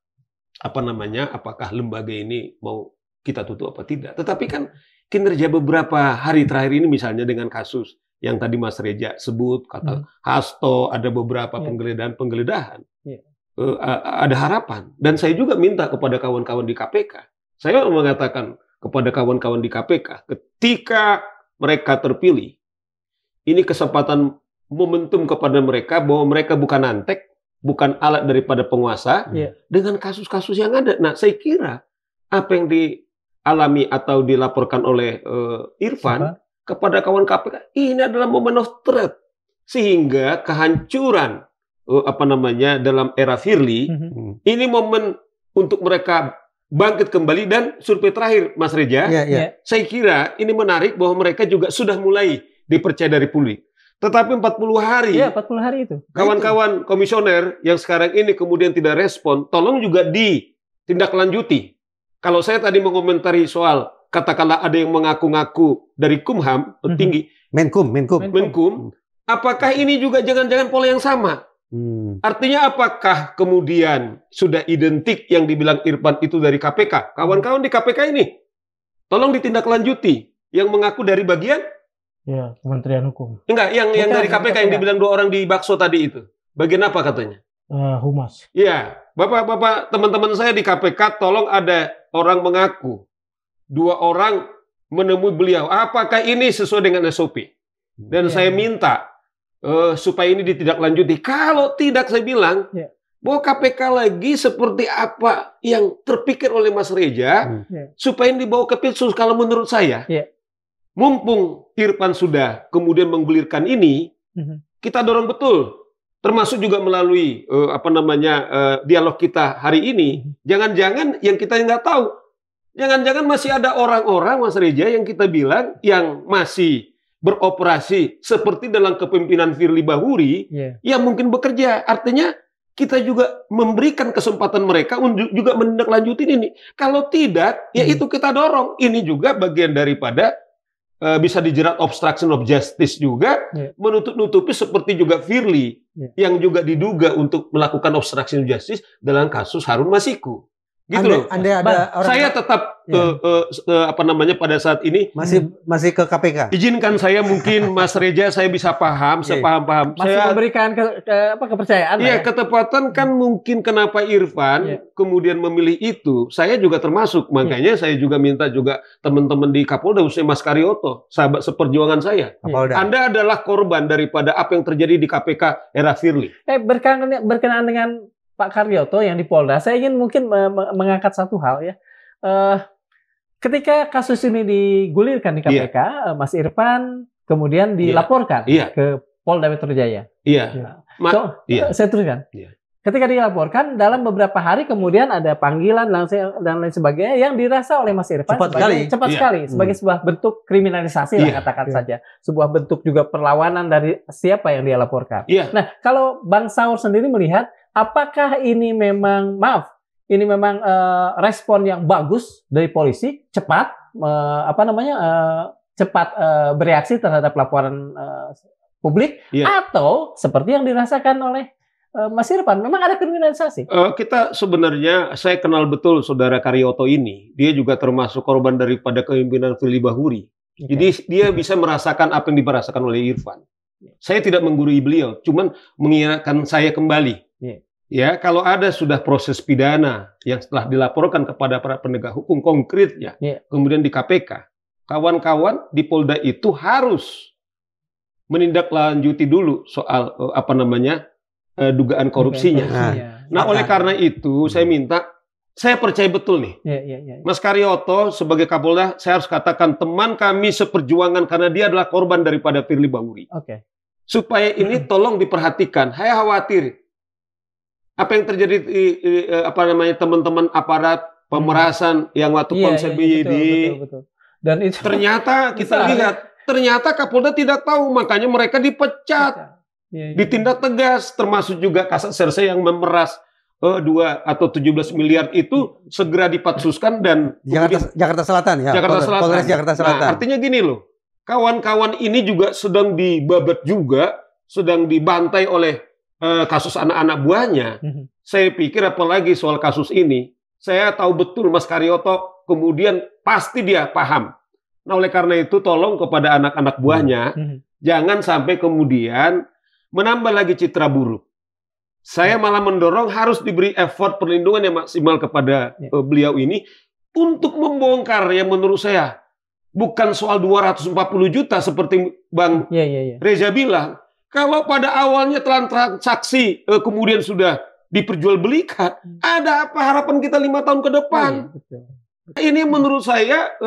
Speaker 3: apakah lembaga ini mau kita tutup apa tidak. Tetapi kan kinerja beberapa hari terakhir ini misalnya dengan kasus yang tadi Mas Reja sebut, kata Hasto, ada beberapa penggeledahan. ada harapan. Dan saya juga minta kepada kawan-kawan di KPK. Saya mengatakan kepada kawan-kawan di KPK, ketika mereka terpilih, ini kesempatan momentum kepada mereka bahwa mereka bukan antek, bukan alat daripada penguasa, dengan kasus-kasus yang ada. Nah, saya kira apa yang dialami atau dilaporkan oleh Irfan kepada kawan KPK, ini adalah moment of truth. Sehingga kehancuran dalam era Firly, ini momen untuk mereka bangkit kembali. Dan survei terakhir, Mas Reja, saya kira ini menarik bahwa mereka juga sudah mulai dipercaya dari publik. Tetapi 40 hari,
Speaker 2: 40 hari itu.
Speaker 3: Kawan-kawan komisioner yang sekarang ini kemudian tidak respon, tolong juga ditindaklanjuti. Kalau saya tadi mengomentari soal, katakanlah ada yang mengaku-ngaku dari Kumham, tinggi. Menkum. Apakah ini juga jangan-jangan pola yang sama? Artinya apakah kemudian sudah identik yang dibilang Irfan itu dari KPK? Kawan-kawan di KPK ini, tolong ditindaklanjuti. Yang mengaku dari bagian?
Speaker 1: Ya, Kementerian Hukum.
Speaker 3: Enggak, yang dari KPK yang dibilang 2 orang di Bakso tadi itu. Bagian apa katanya?
Speaker 1: Humas.
Speaker 3: Iya, Bapak-bapak, teman-teman saya di KPK, tolong ada orang mengaku 2 orang menemui beliau. Apakah ini sesuai dengan SOP? Dan saya minta supaya ini ditindaklanjuti. Kalau tidak, saya bilang bahwa KPK lagi seperti apa yang terpikir oleh Mas Reja, supaya ini dibawa ke Pitsus. Kalau menurut saya, mumpung Irfan sudah kemudian menggulirkan ini, kita dorong betul. Termasuk juga melalui dialog kita hari ini. Jangan-jangan yang kita nggak tahu, jangan-jangan masih ada orang-orang, Mas Reja, yang kita bilang yang masih beroperasi seperti dalam kepemimpinan Firly Bahuri, yang mungkin bekerja. Artinya kita juga memberikan kesempatan mereka untuk juga menindaklanjuti ini. Kalau tidak, ya itu kita dorong. Ini juga bagian daripada bisa dijerat obstruction of justice juga, menutup-nutupi seperti juga Firly yang juga diduga untuk melakukan obstruction of justice dalam kasus Harun Masiku. Gitu loh. Saya tetap pada saat ini
Speaker 4: masih ke KPK.
Speaker 3: Izinkan saya mungkin Mas Reja, saya bisa paham, sepaham-paham.
Speaker 2: Masih saya memberikan kepercayaan.
Speaker 3: Iya, ketepatan kan mungkin kenapa Irfan kemudian memilih itu. Saya juga termasuk, makanya saya juga minta juga teman-teman di Kapolda, khususnya Mas Karyoto, sahabat seperjuangan saya. Anda adalah korban daripada apa yang terjadi di KPK era Firly.
Speaker 2: Berkenaan dengan Pak Karyoto yang di Polda, saya ingin mungkin mengangkat satu hal ya. Ketika kasus ini digulirkan di KPK, Mas Irfan kemudian dilaporkan ke Polda Metro Jaya. Saya teruskan. Ketika dilaporkan, dalam beberapa hari kemudian ada panggilan dan lain sebagainya yang dirasa oleh Mas Irfan cepat sekali sebagai sebuah bentuk kriminalisasi lah katakan saja, sebuah bentuk juga perlawanan dari siapa yang dia laporkan. Nah, kalau Bang Saur sendiri melihat, apakah ini memang respon yang bagus dari polisi, cepat bereaksi terhadap laporan publik, atau seperti yang dirasakan oleh Mas Irfan, memang ada kriminalisasi?
Speaker 3: Kita sebenarnya, saya kenal betul saudara Karyoto ini. Dia juga termasuk korban daripada kepemimpinan Firly Bahuri. Jadi dia bisa merasakan apa yang dirasakan oleh Irfan. Saya tidak menggurui beliau, cuman mengingatkan saya kembali. Ya, kalau ada sudah proses pidana yang setelah dilaporkan kepada para penegak hukum konkretnya, kemudian di KPK, kawan-kawan di Polda itu harus menindaklanjuti dulu soal dugaan korupsinya. Nah, oleh karena itu saya minta, saya percaya betul nih, Mas Karyoto sebagai Kapolda, saya harus katakan teman kami seperjuangan karena dia adalah korban daripada Firly Bahuri. Supaya ini tolong diperhatikan. Saya khawatir apa yang terjadi di teman-teman aparat pemerasan yang waktu konsep BYD. Dan itu ternyata kita lihat, ternyata Kapolda tidak tahu, makanya mereka dipecat. Ditindak tegas, termasuk juga Kasat Serse yang memeras 2 atau 17 miliar itu segera dipatsuskan dan
Speaker 4: Jakarta Selatan ya.
Speaker 3: Polres
Speaker 4: Jakarta Selatan.
Speaker 3: Nah, artinya gini loh, kawan-kawan ini juga sedang dibabat juga, sedang dibantai oleh kasus anak-anak buahnya. Saya pikir apalagi soal kasus ini, saya tahu betul Mas Karyoto kemudian pasti dia paham. Nah, oleh karena itu tolong kepada anak-anak buahnya, jangan sampai kemudian menambah lagi citra buruk. Saya malah mendorong harus diberi effort perlindungan yang maksimal kepada beliau ini untuk membongkar yang menurut saya bukan soal 240 juta seperti Bang Reza bilang. Kalau pada awalnya transaksi kemudian sudah diperjualbelikan, ada apa harapan kita 5 tahun ke depan? Ini menurut saya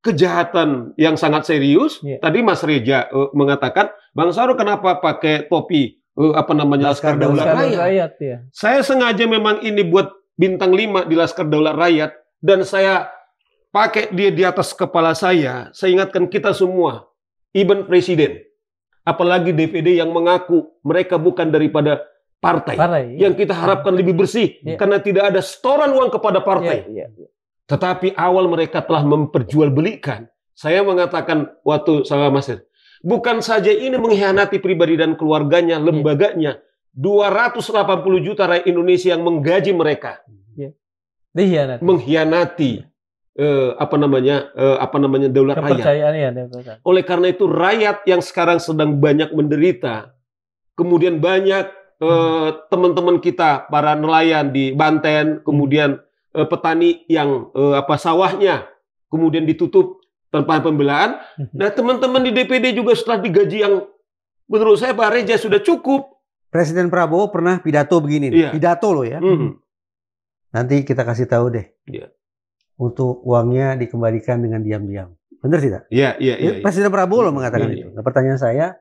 Speaker 3: kejahatan yang sangat serius. Tadi Mas Reza mengatakan, Bang Sauro kenapa pakai topi Laskar Daulat Rakyat? Saya sengaja memang ini buat bintang 5 di Laskar Daulat Rakyat, dan saya pakai dia di atas kepala saya. Saya ingatkan kita semua, even presiden, apalagi DPD yang mengaku mereka bukan daripada partai yang kita harapkan lebih bersih karena tidak ada setoran uang kepada partai. Tetapi awal mereka telah memperjualbelikan. Saya mengatakan waktu sama Mas, bukan saja ini mengkhianati pribadi dan keluarganya, lembaganya, 280 juta rakyat Indonesia yang menggaji mereka. Mengkhianati daulat rakyat. Oleh karena itu rakyat yang sekarang sedang banyak menderita, kemudian banyak teman-teman kita para nelayan di Banten, kemudian petani yang sawahnya kemudian ditutup tanpa pembelaan. Nah, teman-teman di DPD juga setelah digaji yang menurut saya Pak Reza sudah cukup.
Speaker 4: Presiden Prabowo pernah pidato begini, pidato loh ya. Nanti kita kasih tahu deh. Untuk uangnya dikembalikan dengan diam-diam. Benar tidak?
Speaker 3: Iya.
Speaker 4: Presiden Prabowo loh mengatakan itu. Nah, pertanyaan saya,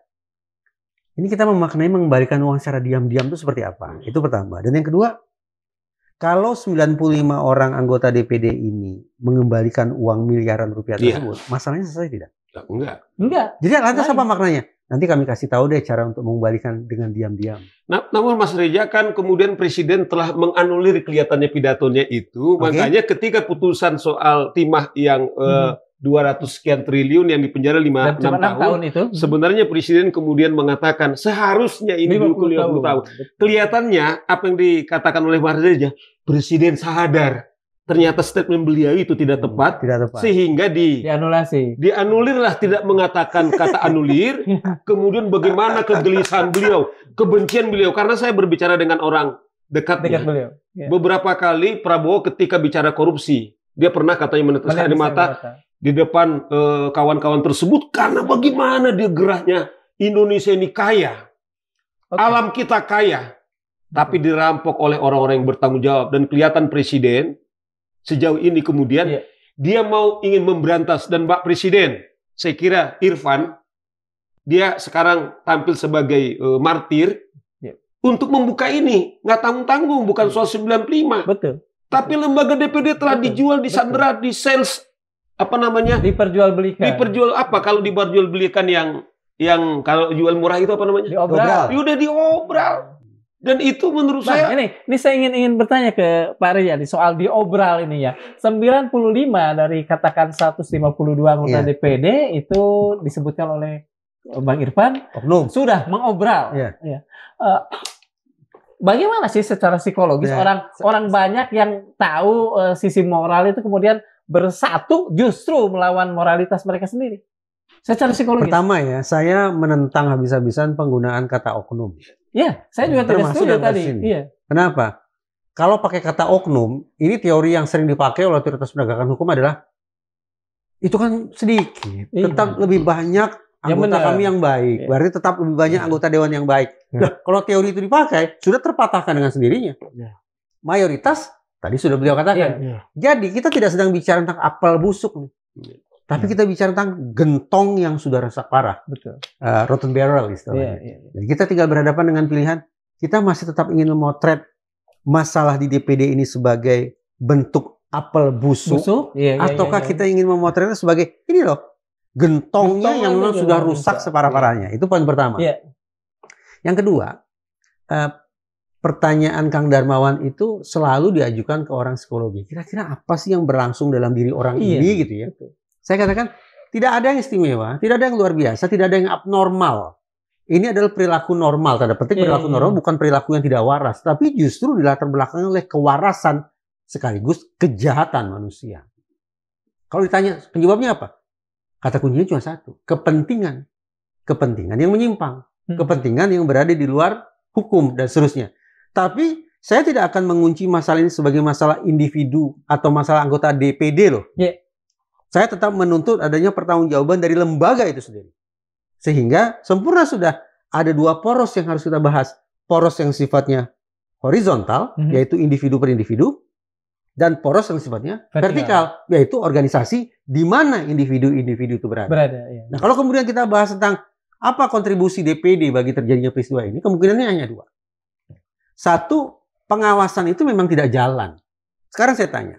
Speaker 4: ini kita memaknai mengembalikan uang secara diam-diam itu seperti apa? Itu pertama. Dan yang kedua, kalau 95 orang anggota DPD ini mengembalikan uang miliaran rupiah tersebut, masalahnya selesai tidak?
Speaker 3: Enggak.
Speaker 4: Jadi lantas apa maknanya? Nanti kami kasih tahu deh cara untuk mengembalikan dengan diam-diam.
Speaker 3: Nah, namun Mas Reza kan kemudian Presiden telah menganulir kelihatannya pidatonya itu. Makanya ketika putusan soal timah yang 200 sekian triliun yang dipenjara 6 tahun itu, sebenarnya Presiden kemudian mengatakan seharusnya ini 50 tahun. Kelihatannya apa yang dikatakan oleh Mas Reza, Presiden sadar ternyata statement beliau itu tidak tepat, sehingga dianulirlah, tidak mengatakan kata anulir. Kemudian bagaimana kegelisahan beliau, kebencian beliau, karena saya berbicara dengan orang dekatnya. Beliau. Beberapa kali Prabowo ketika bicara korupsi, dia pernah katanya menetes air mata di depan kawan-kawan tersebut, karena bagaimana dia gerahnya, Indonesia ini kaya, alam kita kaya, tapi dirampok oleh orang-orang yang bertanggung jawab. Dan kelihatan Presiden sejauh ini kemudian dia ingin memberantas. Dan Pak Presiden, saya kira Irfan, dia sekarang tampil sebagai martir untuk membuka ini, nggak tanggung-tanggung, bukan soal 95.
Speaker 2: Betul.
Speaker 3: Tapi lembaga DPD telah dijual, disandera, di sales,
Speaker 2: diperjualbelikan.
Speaker 3: Kalau diperjualbelikan yang kalau jual murah itu apa namanya?
Speaker 2: Diobral.
Speaker 3: Udah diobral. Dan itu menurut saya...
Speaker 2: Ini saya ingin bertanya ke Pak Reza soal diobral ini ya. 95 dari katakan 152 anggota DPD itu disebutkan oleh Bang Irfan sudah mengobral. Bagaimana sih secara psikologis orang banyak yang tahu sisi moral itu kemudian bersatu justru melawan moralitas mereka sendiri? Secara psikologis.
Speaker 4: Pertama ya, saya menentang habis-habisan penggunaan kata oknum.
Speaker 2: Ya, saya juga tidak setuju tadi.
Speaker 4: Kenapa? Kalau pakai kata oknum, ini teori yang sering dipakai oleh otoritas penegakan hukum adalah itu kan sedikit, tetap lebih banyak anggota kami yang baik. Berarti tetap lebih banyak anggota dewan yang baik. Nah, kalau teori itu dipakai, sudah terpatahkan dengan sendirinya. Mayoritas, tadi sudah beliau katakan. Jadi kita tidak sedang bicara tentang apel busuk nih. Tapi kita bicara tentang gentong yang sudah rusak parah.
Speaker 2: Betul.
Speaker 4: Rotten barrel istilahnya. Jadi kita tinggal berhadapan dengan pilihan, kita masih tetap ingin memotret masalah di DPD ini sebagai bentuk apel busuk, ataukah kita ingin memotretnya sebagai ini loh, gentongnya yang memang sudah rusak separah-parahnya. Itu poin pertama. Yang kedua, pertanyaan Kang Darmawan itu selalu diajukan ke orang psikologi. Kira-kira apa sih yang berlangsung dalam diri orang ini gitu ya? Saya katakan, tidak ada yang istimewa, tidak ada yang luar biasa, tidak ada yang abnormal. Ini adalah perilaku normal, tanda petik perilaku normal, bukan perilaku yang tidak waras, tapi justru dilatar belakangi oleh kewarasan sekaligus kejahatan manusia. Kalau ditanya penyebabnya apa? Kata kuncinya cuma satu, kepentingan. Kepentingan yang menyimpang, kepentingan yang berada di luar hukum dan seterusnya. Tapi saya tidak akan mengunci masalah ini sebagai masalah individu atau masalah anggota DPD loh. Saya tetap menuntut adanya pertanggungjawaban dari lembaga itu sendiri. Sehingga sempurna sudah ada 2 poros yang harus kita bahas. Poros yang sifatnya horizontal, yaitu individu per individu, dan poros yang sifatnya vertikal, yaitu organisasi di mana individu-individu itu berada.
Speaker 2: Ya.
Speaker 4: Nah, kalau kemudian kita bahas tentang apa kontribusi DPD bagi terjadinya peristiwa ini, kemungkinannya hanya 2. Satu, pengawasan itu memang tidak jalan. Sekarang saya tanya,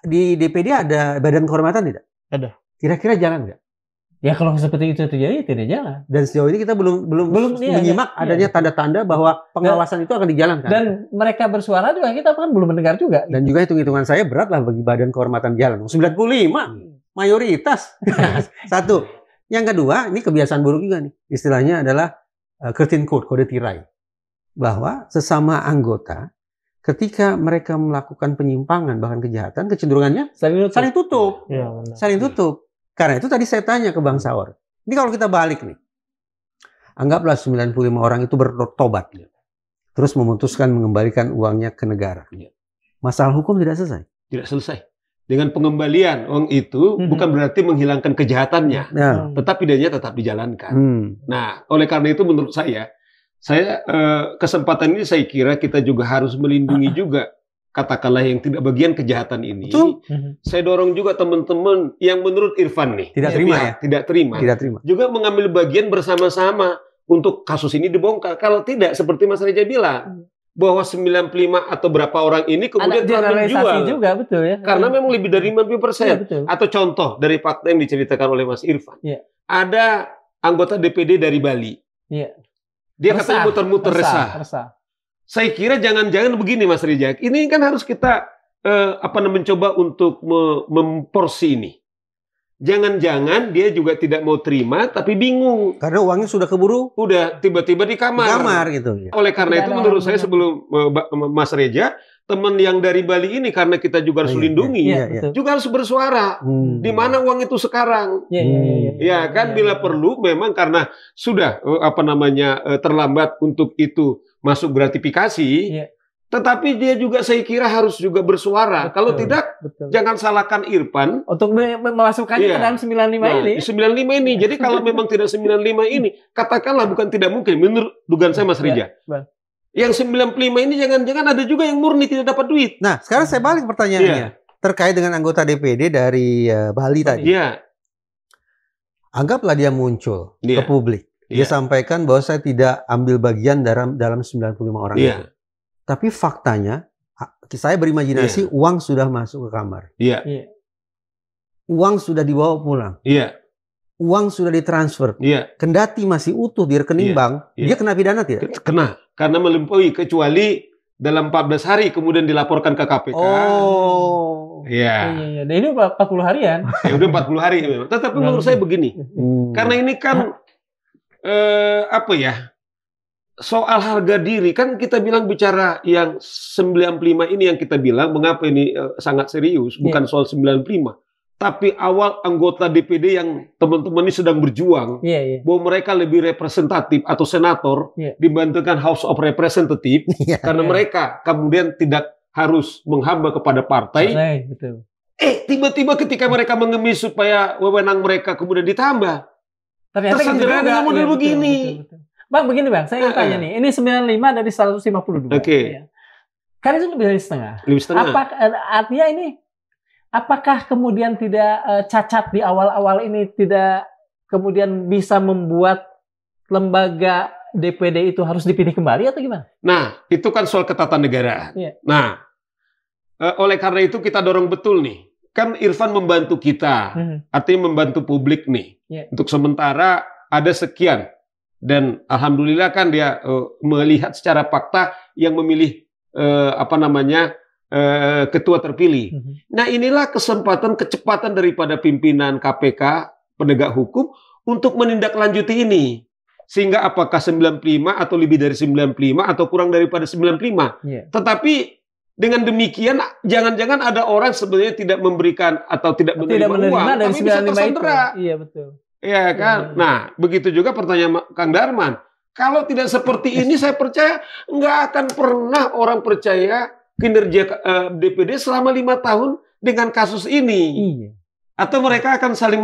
Speaker 4: di DPD ada badan kehormatan tidak?
Speaker 1: Ada.
Speaker 4: Kira-kira jalan nggak?
Speaker 2: Ya kalau seperti itu terjadi tidak jalan.
Speaker 4: Dan sejauh ini kita belum menyimak adanya tanda-tanda bahwa pengawasan itu akan dijalankan.
Speaker 2: Dan mereka bersuara juga kita kan belum mendengar juga.
Speaker 4: Dan juga hitung-hitungan saya berat lah bagi badan kehormatan jalan. 95 mayoritas. Satu. Yang kedua, ini kebiasaan buruk juga nih. Istilahnya adalah curtain code, kode tirai. Bahwa sesama anggota ketika mereka melakukan penyimpangan bahkan kejahatan, kecenderungannya saling tutup.
Speaker 1: Ya,
Speaker 4: saling tutup. Karena itu tadi saya tanya ke Bang Saur. Ini kalau kita balik nih. Anggaplah 95 orang itu bertobat. Terus memutuskan mengembalikan uangnya ke negara. Masalah hukum tidak selesai.
Speaker 3: Tidak selesai. Dengan pengembalian uang itu bukan berarti menghilangkan kejahatannya. Tetapi pidanya tetap dijalankan. Nah, oleh karena itu menurut saya kesempatan ini saya kira kita juga harus melindungi juga katakanlah yang tidak bagian kejahatan ini.
Speaker 4: Betul.
Speaker 3: Saya dorong juga teman-teman yang menurut Irfan nih
Speaker 4: tidak terima
Speaker 3: tidak terima juga mengambil bagian bersama-sama untuk kasus ini dibongkar. Kalau tidak seperti Mas Reja bilang bahwa 95 atau berapa orang ini kemudian telah menjual
Speaker 2: juga, betul ya.
Speaker 3: Karena memang lebih dari 50%. Atau contoh dari fakta yang diceritakan oleh Mas Irfan. Ada anggota DPD dari Bali. Dia katanya muter-muter resah. Saya kira jangan-jangan begini Mas Rijak. Ini kan harus kita mencoba untuk memporsi ini. Jangan-jangan dia juga tidak mau terima tapi bingung.
Speaker 4: Karena uangnya sudah keburu.
Speaker 3: Udah tiba-tiba di kamar.
Speaker 4: Di kamar gitu.
Speaker 3: Oleh karena itu menurut saya sebelum Mas Reja, teman yang dari Bali ini karena kita juga harus lindungi, juga harus bersuara. Di mana uang itu sekarang? Ya kan bila perlu memang karena sudah terlambat untuk itu masuk gratifikasi. Tetapi dia juga saya kira harus juga bersuara. Kalau tidak, jangan salahkan Irfan
Speaker 2: untuk memasukkannya ke dalam 95 ini.
Speaker 3: 95 ini. Jadi kalau memang tidak 95 ini, katakanlah bukan tidak mungkin. Menurut dugaan saya Mas Rija. Yang 95 ini jangan-jangan ada juga yang murni tidak dapat duit.
Speaker 4: Nah, sekarang saya balik pertanyaannya. Terkait dengan anggota DPD dari Bali tadi. Anggaplah dia muncul ke publik. Dia sampaikan bahwa saya tidak ambil bagian dalam 95 orang itu. Tapi faktanya, saya berimajinasi uang sudah masuk ke kamar. Uang sudah dibawa pulang. Uang sudah ditransfer. Kendati masih utuh di rekening bank, dia kena pidana tidak?
Speaker 3: Kena. Karena melampaui kecuali dalam 14 hari kemudian dilaporkan ke KPK.
Speaker 2: Dan ini 40 harian.
Speaker 3: Ya udah 40 hari memang. Tetapi menurut saya begini. Karena ini kan soal harga diri kan kita bilang bicara yang 95 ini yang kita bilang mengapa ini sangat serius bukan soal 95 tapi awal anggota DPD yang teman-teman ini sedang berjuang bahwa mereka lebih representatif atau senator dibandingkan House of Representative karena mereka kemudian tidak harus menghamba kepada partai. Tiba-tiba ketika mereka mengemis supaya wewenang mereka kemudian ditambah tersandera dengan model begini.
Speaker 2: Bang, begini Bang, saya ingin tanya nih. Ini 95 dari 152. Kan itu lebih dari setengah. Artinya ini, apakah kemudian tidak cacat di awal-awal ini tidak kemudian bisa membuat lembaga DPD itu harus dipilih kembali atau gimana?
Speaker 3: Nah, itu kan soal ketatanegaraan. Nah, oleh karena itu kita dorong betul nih. Kan Irfan membantu kita, artinya membantu publik nih. Untuk sementara ada sekian. Dan alhamdulillah kan dia melihat secara fakta yang memilih ketua terpilih. Nah inilah kesempatan kecepatan daripada pimpinan KPK penegak hukum untuk menindaklanjuti ini. Sehingga apakah 95 atau lebih dari 95 atau kurang daripada 95. Tetapi dengan demikian jangan-jangan ada orang sebenarnya tidak memberikan atau tidak menerima uang
Speaker 2: dari
Speaker 3: tapi bisa tersandera.
Speaker 2: Iya betul.
Speaker 3: Ya kan. Nah, begitu juga pertanyaan Kang Darman. Kalau tidak seperti ini, saya percaya nggak akan pernah orang percaya kinerja DPD selama 5 tahun dengan kasus ini. Atau mereka akan saling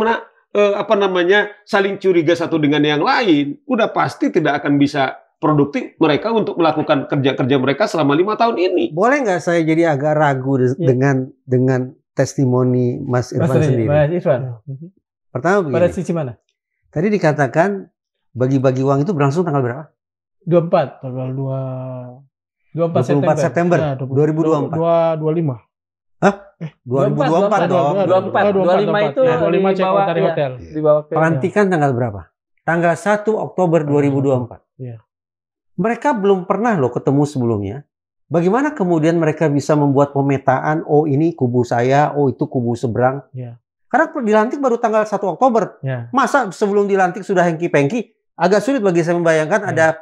Speaker 3: saling curiga satu dengan yang lain. Udah pasti tidak akan bisa produktif mereka untuk melakukan kerja-kerja mereka selama 5 tahun ini.
Speaker 4: Boleh nggak saya jadi agak ragu dengan testimoni Mas Irfan sendiri?
Speaker 2: Mas Irfan.
Speaker 4: Pertama begini.
Speaker 2: Pada sisi mana?
Speaker 4: Tadi dikatakan bagi-bagi uang itu berlangsung tanggal berapa?
Speaker 2: 24.
Speaker 1: Tanggal
Speaker 4: 24 September
Speaker 1: ya,
Speaker 4: 2024.
Speaker 1: 25.
Speaker 4: Hah? 2024 dong.
Speaker 2: 25 itu
Speaker 1: 25 check out dari
Speaker 2: iya,
Speaker 1: hotel.
Speaker 2: dibawa ke
Speaker 4: Pelantikan tanggal berapa? Tanggal 1 Oktober 2024.
Speaker 1: Iya.
Speaker 4: Mereka belum pernah loh ketemu sebelumnya. Bagaimana kemudian mereka bisa membuat pemetaan, oh ini kubu saya, oh itu kubu seberang.
Speaker 1: Iya.
Speaker 4: Karena dilantik baru tanggal 1 Oktober.
Speaker 1: Ya.
Speaker 4: Masa sebelum dilantik sudah hengki-pengki? Agak sulit bagi saya membayangkan ada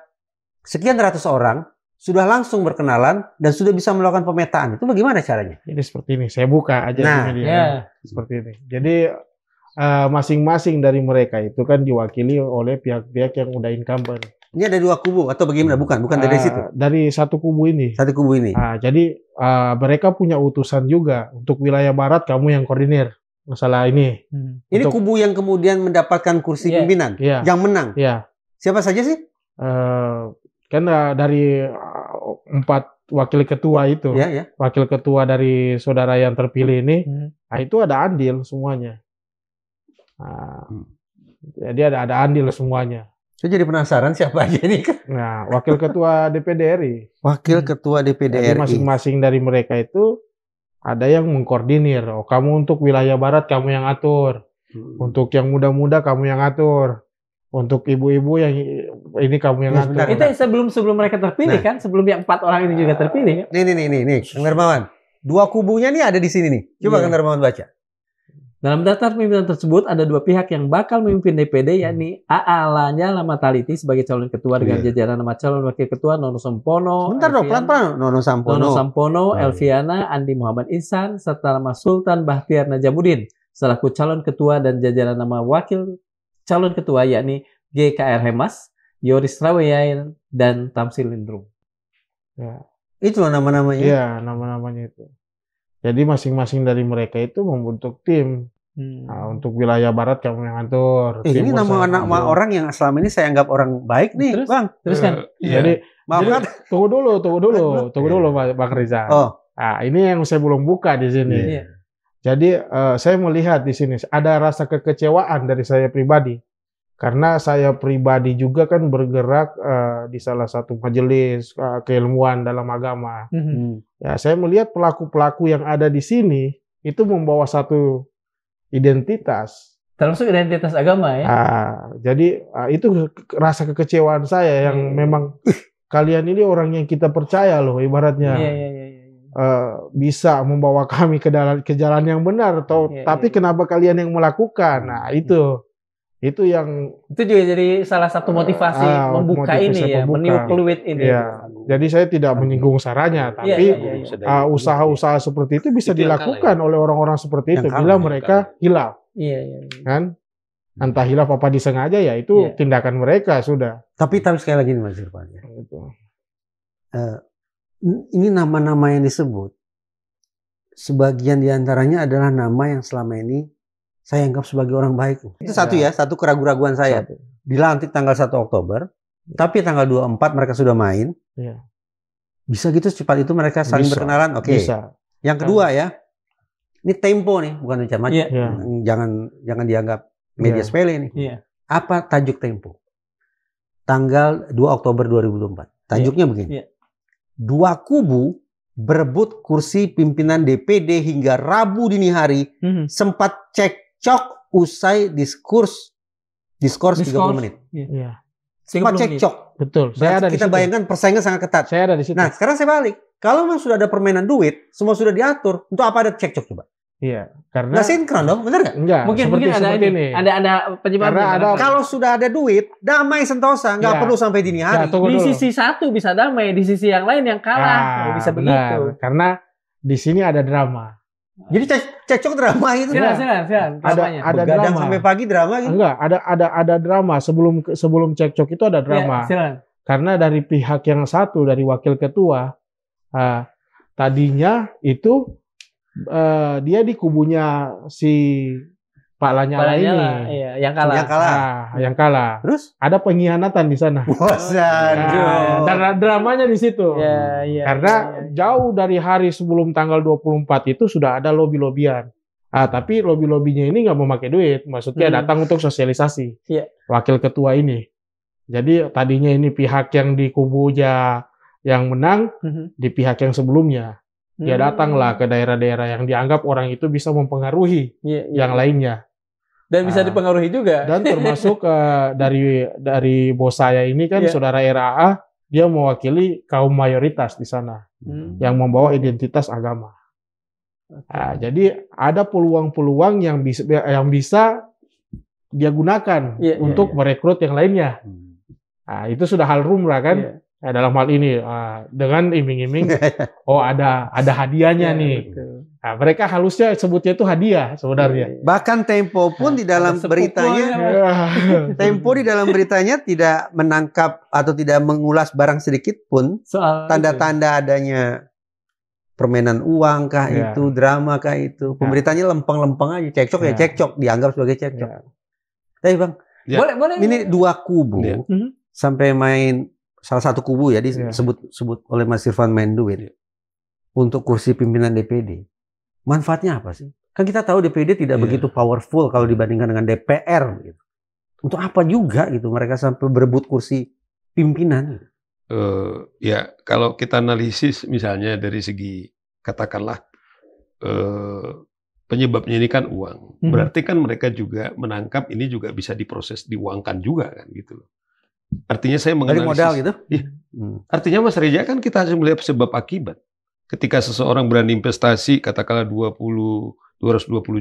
Speaker 4: sekian ratus orang sudah langsung berkenalan dan sudah bisa melakukan pemetaan. Itu bagaimana caranya?
Speaker 1: Jadi seperti ini, saya buka aja di media. Seperti ini. Jadi masing-masing dari mereka itu kan diwakili oleh pihak-pihak yang udah incumbent.
Speaker 4: Ini ada 2 kubu atau bagaimana? Bukan dari situ.
Speaker 1: Dari satu kubu ini.
Speaker 4: Satu kubu ini.
Speaker 1: Jadi mereka punya utusan juga untuk wilayah barat, kamu yang koordinir masalah ini.
Speaker 4: Ini kubu yang kemudian mendapatkan kursi pimpinan, yang menang.
Speaker 1: Iya.
Speaker 4: Siapa saja sih?
Speaker 1: Kan dari 4 wakil ketua itu, wakil ketua dari saudara yang terpilih ini, itu ada andil semuanya. Jadi ada andil semuanya.
Speaker 4: Saya jadi penasaran siapa aja ini kan?
Speaker 1: Nah, wakil ketua DPD RI.
Speaker 4: Wakil ketua DPD RI.
Speaker 1: Masing-masing dari mereka itu ada yang mengkoordinir. Oh, kamu untuk wilayah barat kamu yang atur. Untuk yang muda-muda kamu yang atur. Untuk ibu-ibu yang ini kamu yang atur.
Speaker 2: Itu sebelum mereka terpilih kan? Sebelum yang 4 orang ini juga terpilih kan?
Speaker 4: Nih, Kang Darmawan. 2 kubunya nih ada di sini nih. Coba Kang Darmawan baca.
Speaker 2: Dalam daftar pimpinan tersebut ada 2 pihak yang bakal memimpin DPD, yakni A.A. Lanyala Mataliti sebagai calon ketua dengan jajaran nama calon wakil ketua Nono Sampono.
Speaker 4: Bentar dong, pelan-pelan. Nono Sampono, Elviana, Andi Muhammad Ihsan, serta nama Sultan Bahtiar Najamuddin selaku calon ketua dan jajaran nama wakil calon ketua, yakni GKR Hemas, Yoris Rawayain, dan Tamsil Lindrung.
Speaker 1: Ya.
Speaker 4: Itu nama-namanya?
Speaker 1: Iya, nama-namanya itu. Jadi masing-masing dari mereka itu membentuk tim. Untuk wilayah barat kamu yang atur.
Speaker 4: Ini nama orang yang selama ini saya anggap orang baik nih,
Speaker 2: terus,
Speaker 4: Bang.
Speaker 2: Terus kan?
Speaker 1: Jadi tunggu dulu Bang Riza. Nah, ini yang saya belum buka di sini. Jadi saya melihat di sini ada rasa kekecewaan dari saya pribadi. Karena saya pribadi juga kan bergerak di salah satu majelis keilmuan dalam agama. Ya, saya melihat pelaku-pelaku yang ada di sini itu membawa satu identitas.
Speaker 2: Termasuk identitas agama ya.
Speaker 1: Jadi itu rasa kekecewaan saya yang memang kalian ini orang yang kita percaya loh ibaratnya. Bisa membawa kami ke jalan yang benar tapi kenapa kalian yang melakukan? Nah, itu yang
Speaker 2: juga jadi salah satu motivasi membuka ini ya, meniup peluit ini.
Speaker 1: Ya. Jadi saya tidak menyinggung saranya, tapi usaha-usaha seperti itu bisa dilakukan oleh orang-orang seperti itu bila mereka hilaf. Kan? Entah hilaf apa disengaja ya itu tindakan mereka sudah.
Speaker 4: Tapi sekali lagi nih Mas Irfan ya. Ini nama-nama yang disebut sebagian diantaranya adalah nama yang selama ini saya anggap sebagai orang baik. Itu satu keraguan-raguan saya. Dilantik tanggal 1 Oktober, tapi tanggal 24 mereka sudah main. Bisa gitu secepat itu mereka saling berkenalan? Oke. Yang kedua ya, ini tempo nih, bukan macam-macam. Jangan dianggap media sepele nih. Apa tajuk Tempo? Tanggal 2 Oktober 2024. Tajuknya begini. 2 kubu berebut kursi pimpinan DPD hingga Rabu dini hari, sempat cekcok usai diskurs 30 menit. Sempat cekcok.
Speaker 1: Betul.
Speaker 4: Kita bayangkan persaingan sangat ketat.
Speaker 1: Saya ada di situ.
Speaker 4: Nah, sekarang saya balik. Kalau memang sudah ada permainan duit, semua sudah diatur, untuk apa ada cekcok coba?
Speaker 1: Iya, karena
Speaker 4: nggak sinkron dong, bener nggak?
Speaker 1: Enggak.
Speaker 2: Mungkin ada penyebabnya.
Speaker 4: Kalau sudah ada duit, damai sentosa, nggak perlu sampai dini hari.
Speaker 2: Di sisi satu bisa damai, di sisi yang lain yang kalah bisa begitu.
Speaker 1: Karena di sini ada drama.
Speaker 4: Jadi cekcok drama itu.
Speaker 2: Silakan.
Speaker 1: Ada
Speaker 4: Begadang
Speaker 1: drama.
Speaker 4: sampai pagi drama gitu.
Speaker 1: Enggak, ada drama sebelum cekcok itu ada drama.
Speaker 2: Silakan.
Speaker 1: Karena dari pihak yang satu dari wakil ketua tadinya itu dia di kubunya si Pak Lanyala ini.
Speaker 2: Iya, yang kalah.
Speaker 4: Terus
Speaker 1: Ada pengkhianatan di sana. Dan dramanya di situ. Karena jauh dari hari sebelum tanggal 24 itu sudah ada lobby-lobbyan. Tapi lobby-lobbynya ini nggak mau pakai duit. Maksudnya datang untuk sosialisasi. Wakil ketua ini. Jadi tadinya ini pihak yang di kubunya yang menang, di pihak yang sebelumnya. Dia datanglah ke daerah-daerah yang dianggap orang itu bisa mempengaruhi yang lainnya.
Speaker 2: Dan bisa dipengaruhi juga.
Speaker 1: Dan termasuk dari bos saya ini kan saudara RAA, dia mewakili kaum mayoritas di sana yang membawa identitas agama. Jadi ada peluang-peluang yang bisa dia gunakan untuk merekrut yang lainnya. Itu sudah hal lumrah kan? Dalam hal ini dengan iming-iming, ada hadiahnya nih. Mereka halusnya sebutnya itu hadiah sebenarnya.
Speaker 4: Bahkan Tempo pun di dalam beritanya tidak menangkap atau tidak mengulas barang sedikit pun soal tanda-tanda adanya permainan uang kah itu, drama kah itu. Pemberitanya lempeng-lempeng aja, cekcok cekcok, dianggap sebagai cekcok. Tapi Bang, boleh ini dua kubu sampai main. Salah satu kubu ya disebut oleh Mas Irfan main duit untuk kursi pimpinan DPD. Manfaatnya apa sih? Kan kita tahu DPD tidak begitu powerful kalau dibandingkan dengan DPR. Gitu. Untuk apa juga gitu mereka sampai berebut kursi pimpinan?
Speaker 3: Kalau kita analisis misalnya dari segi katakanlah penyebabnya ini kan uang. Berarti kan mereka juga menangkap ini juga bisa diproses diuangkan juga kan gitu loh. Artinya saya menganalisis. Dari
Speaker 4: modal gitu?
Speaker 3: Iya. Artinya Mas Reja kan kita harus melihat sebab akibat. Ketika seseorang berani investasi, katakanlah 220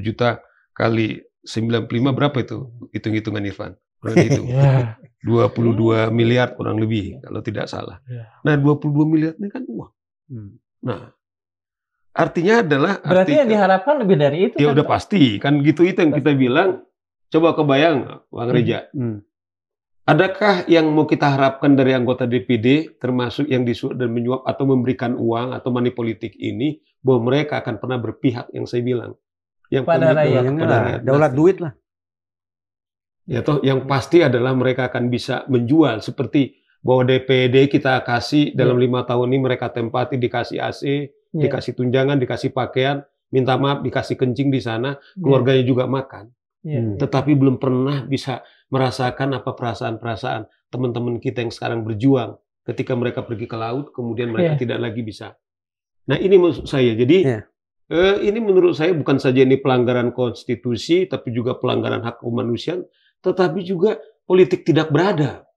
Speaker 3: juta kali 95 berapa itu? Hitung-hitungan Irfan. Kurang itu. 22 miliar kurang lebih kalau tidak salah. Nah 22 miliar ini kan uang. Nah artinya adalah.
Speaker 2: Berarti yang diharapkan lebih dari itu.
Speaker 3: Ya udah pasti. Kan gitu itu yang kita bilang. Coba kebayang Bang Reja. Adakah yang mau kita harapkan dari anggota DPD, termasuk yang disuap dan menyuap atau memberikan uang atau money politik ini, bahwa mereka akan pernah berpihak yang saya bilang, yang
Speaker 2: pada rakyat,
Speaker 4: daulat duit lah.
Speaker 3: Ya toh, yang pasti adalah mereka akan bisa menjual seperti bahwa DPD kita kasih dalam 5 tahun ini mereka tempati dikasih AC, dikasih tunjangan, dikasih pakaian, minta maaf dikasih kencing di sana, keluarganya juga makan. Tetapi belum pernah bisa merasakan apa perasaan-perasaan teman-teman kita yang sekarang berjuang ketika mereka pergi ke laut, kemudian mereka tidak lagi bisa. Nah ini maksud saya. Jadi ini menurut saya bukan saja ini pelanggaran konstitusi, tapi juga pelanggaran hak kemanusiaan, tetapi juga politik tidak beradab.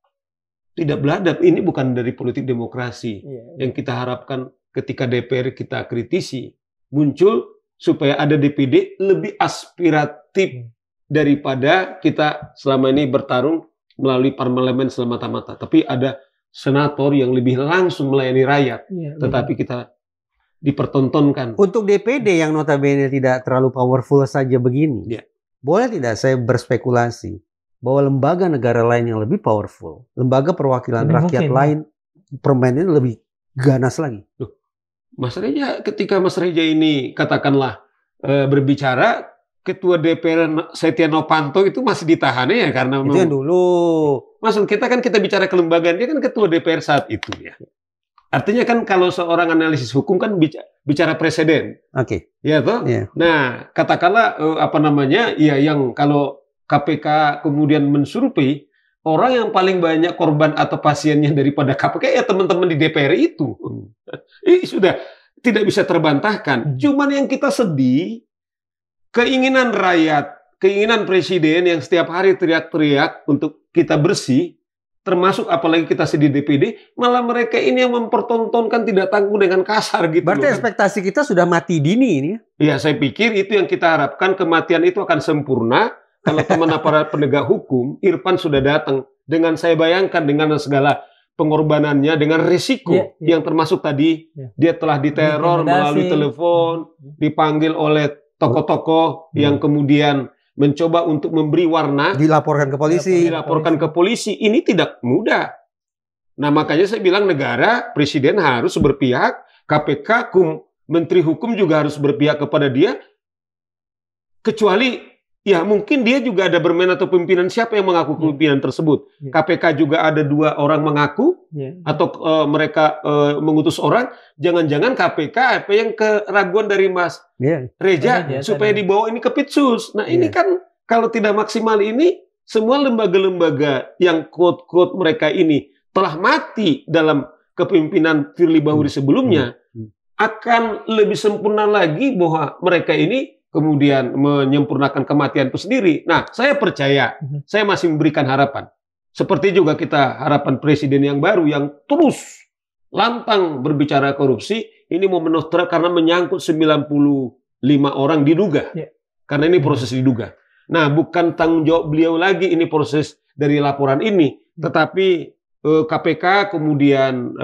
Speaker 3: Tidak beradab. Ini bukan dari politik demokrasi yang kita harapkan ketika DPR kita kritisi muncul supaya ada DPD lebih aspiratif daripada kita selama ini bertarung melalui parlemen semata-mata. Tapi ada senator yang lebih langsung melayani rakyat. Tetapi kita dipertontonkan.
Speaker 4: Untuk DPD yang notabene tidak terlalu powerful saja begini, boleh tidak saya berspekulasi bahwa lembaga negara lain yang lebih powerful, lembaga perwakilan rakyat lain, permainannya lebih ganas lagi?
Speaker 3: Mas Reja, ketika Mas Reja ini katakanlah berbicara, Ketua DPR Setia Novanto itu masih ditahan ya karena
Speaker 4: itu yang dulu.
Speaker 3: Maksud kita kan kita bicara kelembagaan, dia kan Ketua DPR saat itu ya. Artinya kan kalau seorang analisis hukum kan bicara presiden. Ya toh? Nah, katakanlah yang kalau KPK kemudian mensurvei orang yang paling banyak korban atau pasiennya daripada KPK ya teman-teman di DPR itu. Ini sudah tidak bisa terbantahkan. Cuman yang kita sedih, keinginan rakyat, keinginan presiden yang setiap hari teriak-teriak untuk kita bersih, termasuk apalagi kita di DPD, malah mereka ini yang mempertontonkan tidak tanggung dengan kasar gitu.
Speaker 4: Berarti ekspektasi kita sudah mati dini ini?
Speaker 3: Ya, saya pikir itu yang kita harapkan, kematian itu akan sempurna kalau teman aparat penegak hukum, Irfan sudah datang. Dengan saya bayangkan dengan segala pengorbanannya, dengan risiko yang termasuk tadi, dia telah diteror melalui telepon, dipanggil oleh tokoh-tokoh yang kemudian mencoba untuk memberi warna,
Speaker 4: dilaporkan ke polisi.
Speaker 3: Ini tidak mudah. Nah, makanya saya bilang negara, presiden harus berpihak, KPK, Menteri Hukum juga harus berpihak kepada dia, kecuali ya mungkin dia juga ada bermain atau pimpinan, siapa yang mengaku pimpinan tersebut. KPK juga ada 2 orang mengaku, atau mereka mengutus orang, jangan-jangan KPK apa yang keraguan dari Mas Reza supaya dibawa ini ke Pitsus. Nah ini kan kalau tidak maksimal ini, semua lembaga-lembaga yang quote-quote mereka ini telah mati dalam kepemimpinan Firly Bahuri sebelumnya, akan lebih sempurna lagi bahwa mereka ini kemudian menyempurnakan kematian itu sendiri. Nah, saya percaya, saya masih memberikan harapan. Seperti juga kita harapan presiden yang baru yang terus lantang berbicara korupsi, ini mau menostrad karena menyangkut 95 orang diduga. Karena ini proses diduga. Nah, bukan tanggung jawab beliau lagi ini proses dari laporan ini, tetapi KPK kemudian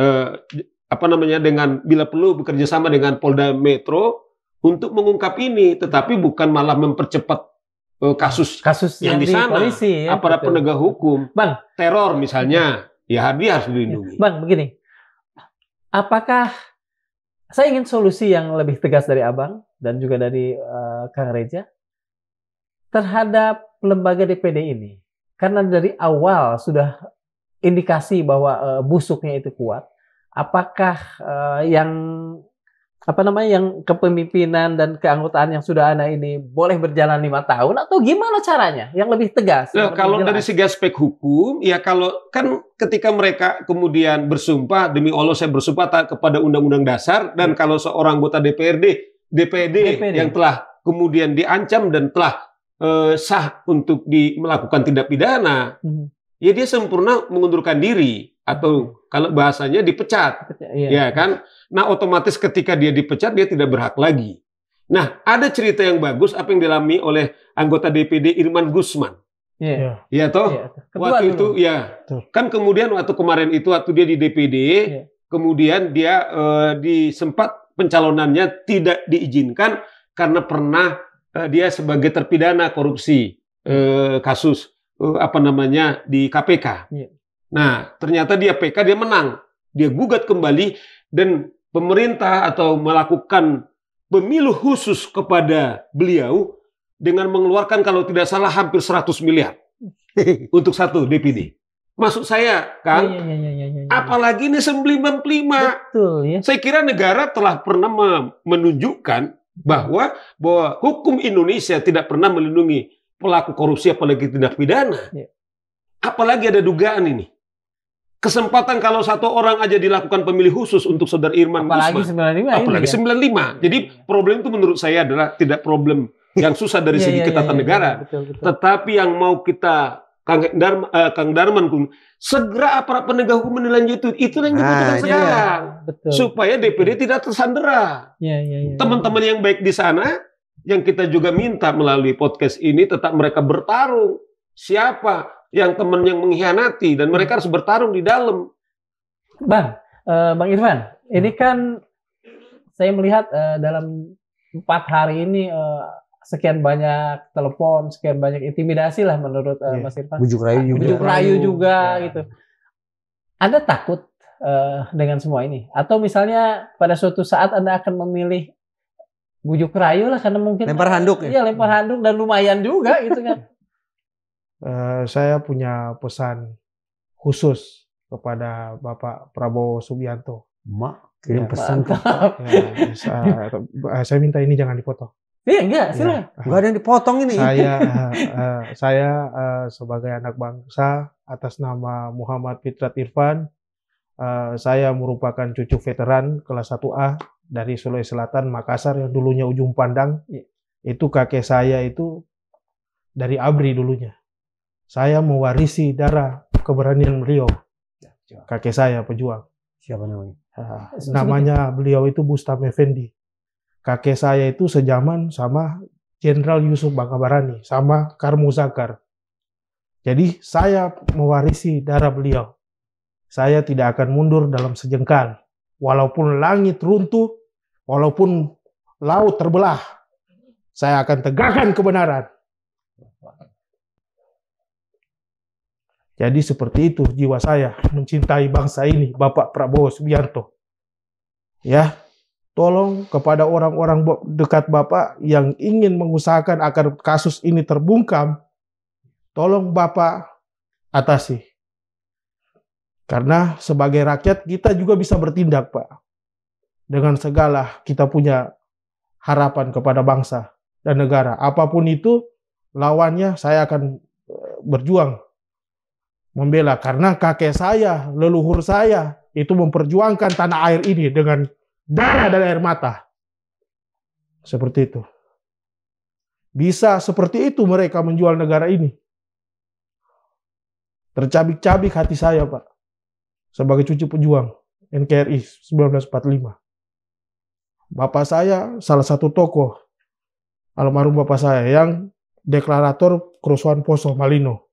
Speaker 3: dengan bila perlu bekerja sama dengan Polda Metro untuk mengungkap ini, tetapi bukan malah mempercepat kasus yang di sana. Polisi, aparat penegak hukum,
Speaker 2: Bang,
Speaker 3: teror misalnya, ya dia harus dilindungi.
Speaker 2: Bang, begini, apakah saya ingin solusi yang lebih tegas dari Abang dan juga dari Kang Reza terhadap lembaga DPD ini, karena dari awal sudah indikasi bahwa busuknya itu kuat. Apakah yang kepemimpinan dan keanggotaan yang sudah ada ini boleh berjalan 5 tahun atau gimana caranya yang lebih tegas?
Speaker 3: Nah, kalau dari segi aspek hukum, ya kalau kan ketika mereka kemudian bersumpah, demi Allah saya bersumpah kepada Undang-Undang Dasar, dan kalau seorang anggota DPD yang telah kemudian diancam dan telah sah untuk melakukan tindak pidana, ya dia sempurna mengundurkan diri atau kalau bahasanya dipecat, ya kan? Nah otomatis ketika dia dipecat dia tidak berhak lagi. Nah ada cerita yang bagus apa yang dialami oleh anggota DPD Irman Gusman, ya toh? Waktu itu ya kan kemudian waktu kemarin itu waktu dia di DPD, kemudian dia sempat pencalonannya tidak diizinkan karena pernah dia sebagai terpidana korupsi kasus di KPK. Nah, ternyata dia PK, dia menang. Dia gugat kembali dan pemerintah atau melakukan pemilu khusus kepada beliau dengan mengeluarkan kalau tidak salah hampir 100 miliar untuk satu DPD. Maksud saya, Kang, apalagi ini 95.
Speaker 2: Betul, ya.
Speaker 3: Saya kira negara telah pernah menunjukkan bahwa hukum Indonesia tidak pernah melindungi pelaku korupsi apalagi tindak pidana. Apalagi ada dugaan ini. Kesempatan kalau 1 orang aja dilakukan pemilih khusus untuk saudara Irman Gusman. Apalagi 95. Jadi problem itu menurut saya adalah tidak problem yang susah dari segi ketatanegaraan. Tetapi yang mau kita Kang Darman segera aparat penegak hukum menelanjuti itu yang dibutuhkan sekarang. Supaya DPD tidak tersandera. Teman-teman yang baik di sana yang kita juga minta melalui podcast ini tetap mereka bertarung. Siapa yang teman yang mengkhianati dan mereka harus bertarung di dalam.
Speaker 2: Bang Irfan, ini kan saya melihat dalam 4 hari ini sekian banyak telepon, sekian banyak intimidasi lah menurut Mas Irfan.
Speaker 4: Bujuk
Speaker 2: rayu juga gitu. Anda takut dengan semua ini? Atau misalnya pada suatu saat Anda akan memilih bujuk rayu lah karena mungkin
Speaker 4: lempar handuk
Speaker 2: ya? Iya, lempar handuk dan lumayan juga gitu kan.
Speaker 1: Saya punya pesan khusus kepada Bapak Prabowo Subianto.
Speaker 4: Kirim pesan.
Speaker 1: Saya minta ini jangan dipotong.
Speaker 2: Iya, enggak, silakan.
Speaker 4: Enggak ada yang dipotong ini.
Speaker 1: Saya sebagai anak bangsa atas nama Muhammad Fitrat Irfan, saya merupakan cucu veteran kelas 1A dari Sulawesi Selatan, Makassar yang dulunya ujung pandang. Itu kakek saya itu dari ABRI dulunya. Saya mewarisi darah keberanian beliau. Kakek saya pejuang.
Speaker 4: Siapa namanya?
Speaker 1: Namanya beliau itu Bustam Effendi. Kakek saya itu sejaman sama Jenderal Yusuf Bangkabarani, sama Karmu Zakar. Jadi saya mewarisi darah beliau. Saya tidak akan mundur dalam sejengkal. Walaupun langit runtuh, walaupun laut terbelah, saya akan tegakkan kebenaran. Jadi seperti itu jiwa saya mencintai bangsa ini, Bapak Prabowo Subianto. Ya, tolong kepada orang-orang dekat Bapak yang ingin mengusahakan agar kasus ini terbungkam, tolong Bapak atasi. Karena sebagai rakyat kita juga bisa bertindak, Pak. Dengan segala kita punya harapan kepada bangsa dan negara. Apapun itu, lawannya saya akan berjuang membela. Karena kakek saya, leluhur saya, itu memperjuangkan tanah air ini dengan darah dan air mata. Seperti itu. Bisa seperti itu mereka menjual negara ini. Tercabik-cabik hati saya, Pak. Sebagai cucu pejuang NKRI 1945. Bapak saya salah satu tokoh, almarhum bapak saya, yang deklarator kerusuhan Poso Malino.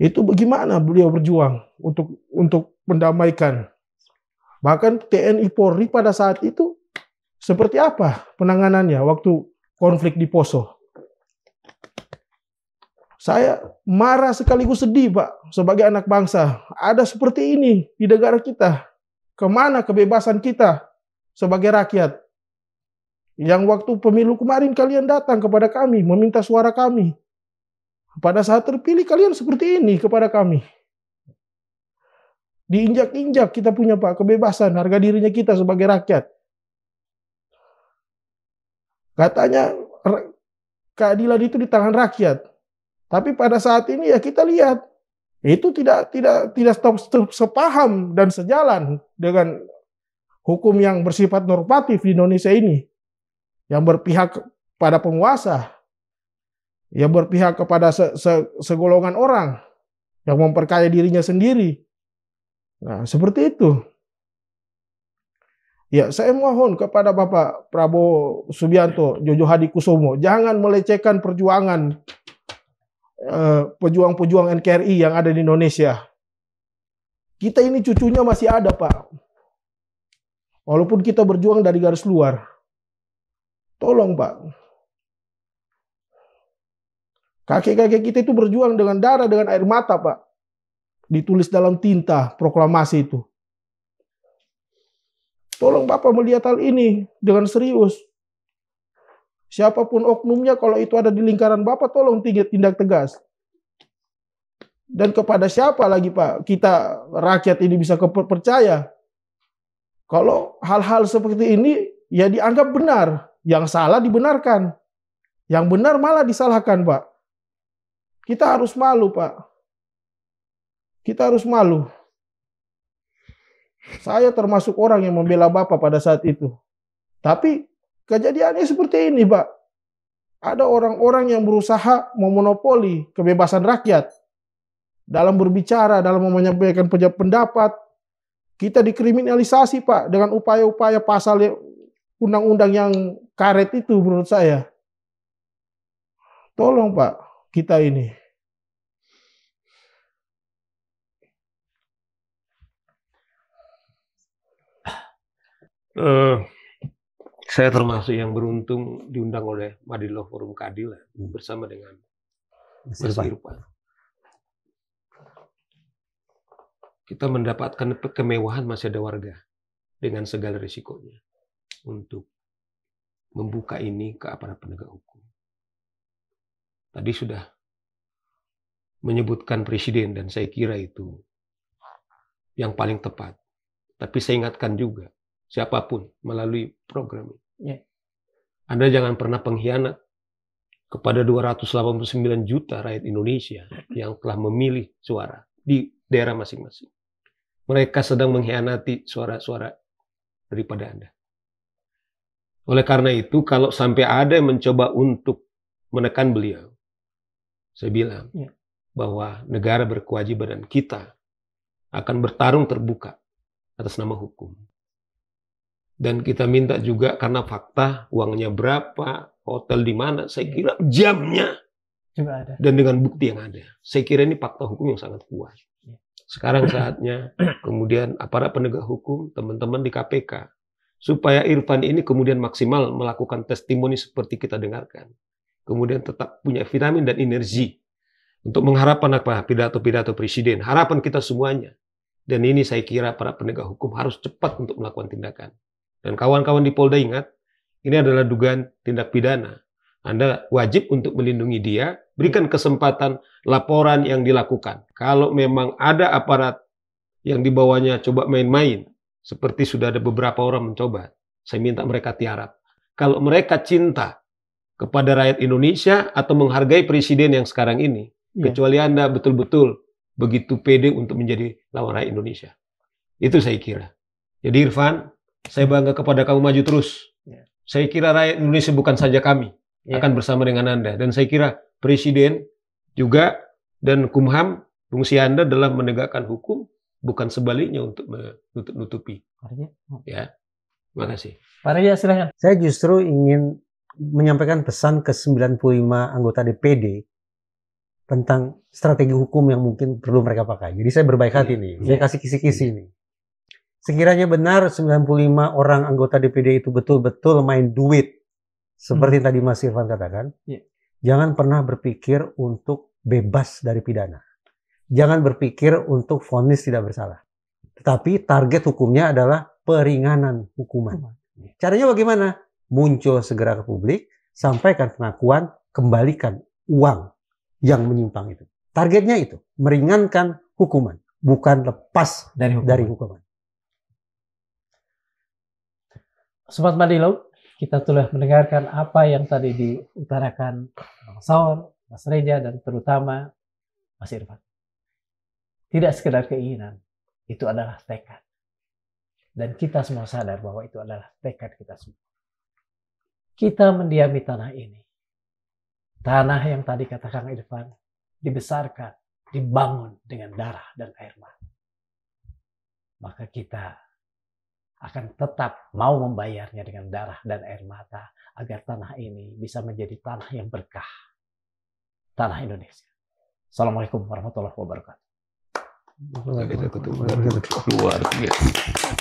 Speaker 1: Itu bagaimana beliau berjuang untuk mendamaikan. Bahkan TNI Polri pada saat itu seperti apa penanganannya waktu konflik di Poso. Saya marah sekaligus sedih, Pak, sebagai anak bangsa. Ada seperti ini di negara kita. Kemana kebebasan kita sebagai rakyat? Yang waktu pemilu kemarin kalian datang kepada kami, meminta suara kami. Pada saat terpilih kalian seperti ini kepada kami. Diinjak-injak kita punya, Pak, kebebasan, harga dirinya kita sebagai rakyat. Katanya keadilan itu di tangan rakyat. Tapi pada saat ini ya kita lihat itu tidak sepaham dan sejalan dengan hukum yang bersifat normatif di Indonesia ini, yang berpihak pada penguasa, yang berpihak kepada segolongan orang, yang memperkaya dirinya sendiri. Nah, seperti itu. Ya, saya mohon kepada Bapak Prabowo Subianto, Jojo Hadikusumo, jangan melecehkan perjuangan pejuang-pejuang NKRI yang ada di Indonesia. Kita ini cucunya masih ada, Pak. Walaupun kita berjuang dari garis luar. Tolong, Pak. Kakek-kakek kita itu berjuang dengan darah, dengan air mata, Pak. Ditulis dalam tinta proklamasi itu. Tolong Bapak melihat hal ini dengan serius. Siapapun oknumnya, kalau itu ada di lingkaran Bapak, tolong tindak tegas. Dan kepada siapa lagi, Pak, kita rakyat ini bisa percaya? Kalau hal-hal seperti ini, ya dianggap benar. Yang salah dibenarkan. Yang benar malah disalahkan, Pak. Kita harus malu, Pak. Kita harus malu. Saya termasuk orang yang membela Bapak pada saat itu. Tapi kejadiannya seperti ini, Pak. Ada orang-orang yang berusaha memonopoli kebebasan rakyat dalam berbicara, dalam menyampaikan pendapat. Kita dikriminalisasi, Pak, dengan upaya-upaya pasal undang-undang yang karet itu menurut saya. Tolong, Pak, kita ini.
Speaker 3: Saya termasuk yang beruntung diundang oleh Madilo Forum Keadilan bersama dengan Mas Irfan. Kita mendapatkan kemewahan masih ada warga dengan segala risikonya untuk membuka ini ke aparat penegak hukum. Tadi sudah menyebutkan presiden dan saya kira itu yang paling tepat. Tapi saya ingatkan juga siapapun melalui program ini. Anda jangan pernah pengkhianat kepada 289 juta rakyat Indonesia yang telah memilih suara di daerah masing-masing. Mereka sedang mengkhianati suara-suara daripada Anda. Oleh karena itu, kalau sampai ada yang mencoba untuk menekan beliau, saya bilang bahwa negara berkewajiban dan kita akan bertarung terbuka atas nama hukum. Dan kita minta juga karena fakta, uangnya berapa, hotel di mana, saya kira jamnya juga ada. Dan dengan bukti yang ada. Saya kira ini fakta hukum yang sangat kuat. Sekarang saatnya kemudian aparat penegak hukum, teman-teman di KPK, supaya Irfan ini kemudian maksimal melakukan testimoni seperti kita dengarkan. Kemudian tetap punya vitamin dan energi untuk mengharapkan apa pidato-pidato presiden. Harapan kita semuanya. Dan ini saya kira para penegak hukum harus cepat untuk melakukan tindakan. Dan kawan-kawan di Polda ingat, ini adalah dugaan tindak pidana. Anda wajib untuk melindungi dia, berikan kesempatan laporan yang dilakukan. Kalau memang ada aparat yang di bawahnya coba main-main, seperti sudah ada beberapa orang mencoba, saya minta mereka tiarap. Kalau mereka cinta kepada rakyat Indonesia atau menghargai presiden yang sekarang ini, kecuali Anda betul-betul begitu pede untuk menjadi lawan rakyat Indonesia. Itu saya kira. Jadi Irfan, saya bangga kepada kamu, maju terus. Saya kira rakyat Indonesia bukan saja kami, akan bersama dengan Anda. Dan saya kira presiden juga dan Kumham, fungsi Anda dalam menegakkan hukum, bukan sebaliknya untuk menutup-nutupi. Ya, terima kasih.
Speaker 2: Pak Reja, silahkan.
Speaker 4: Saya justru ingin menyampaikan pesan ke 95 anggota DPD tentang strategi hukum yang mungkin perlu mereka pakai. Jadi saya berbaik hati nih, saya kasih kisi-kisi nih. Sekiranya benar 95 orang anggota DPD itu betul-betul main duit, seperti tadi Mas Irfan katakan, jangan pernah berpikir untuk bebas dari pidana. Jangan berpikir untuk vonis tidak bersalah. Tetapi target hukumnya adalah peringanan hukuman. Caranya bagaimana? Muncul segera ke publik, sampaikan pengakuan, kembalikan uang yang menyimpang itu. Targetnya itu, meringankan hukuman, bukan lepas dari hukuman.
Speaker 2: Sobat Madilog, kita telah mendengarkan apa yang tadi diutarakan Bang Saur, Mas Reja, dan terutama Mas Irfan. Tidak sekedar keinginan, itu adalah tekad. Dan kita semua sadar bahwa itu adalah tekad kita semua. Kita mendiami tanah ini. Tanah yang tadi kata Kang Irfan, dibesarkan, dibangun dengan darah dan air mata. Maka kita akan tetap mau membayarnya dengan darah dan air mata agar tanah ini bisa menjadi tanah yang berkah. Tanah Indonesia. Assalamualaikum warahmatullahi wabarakatuh.
Speaker 3: Kita ketemu luar biasa.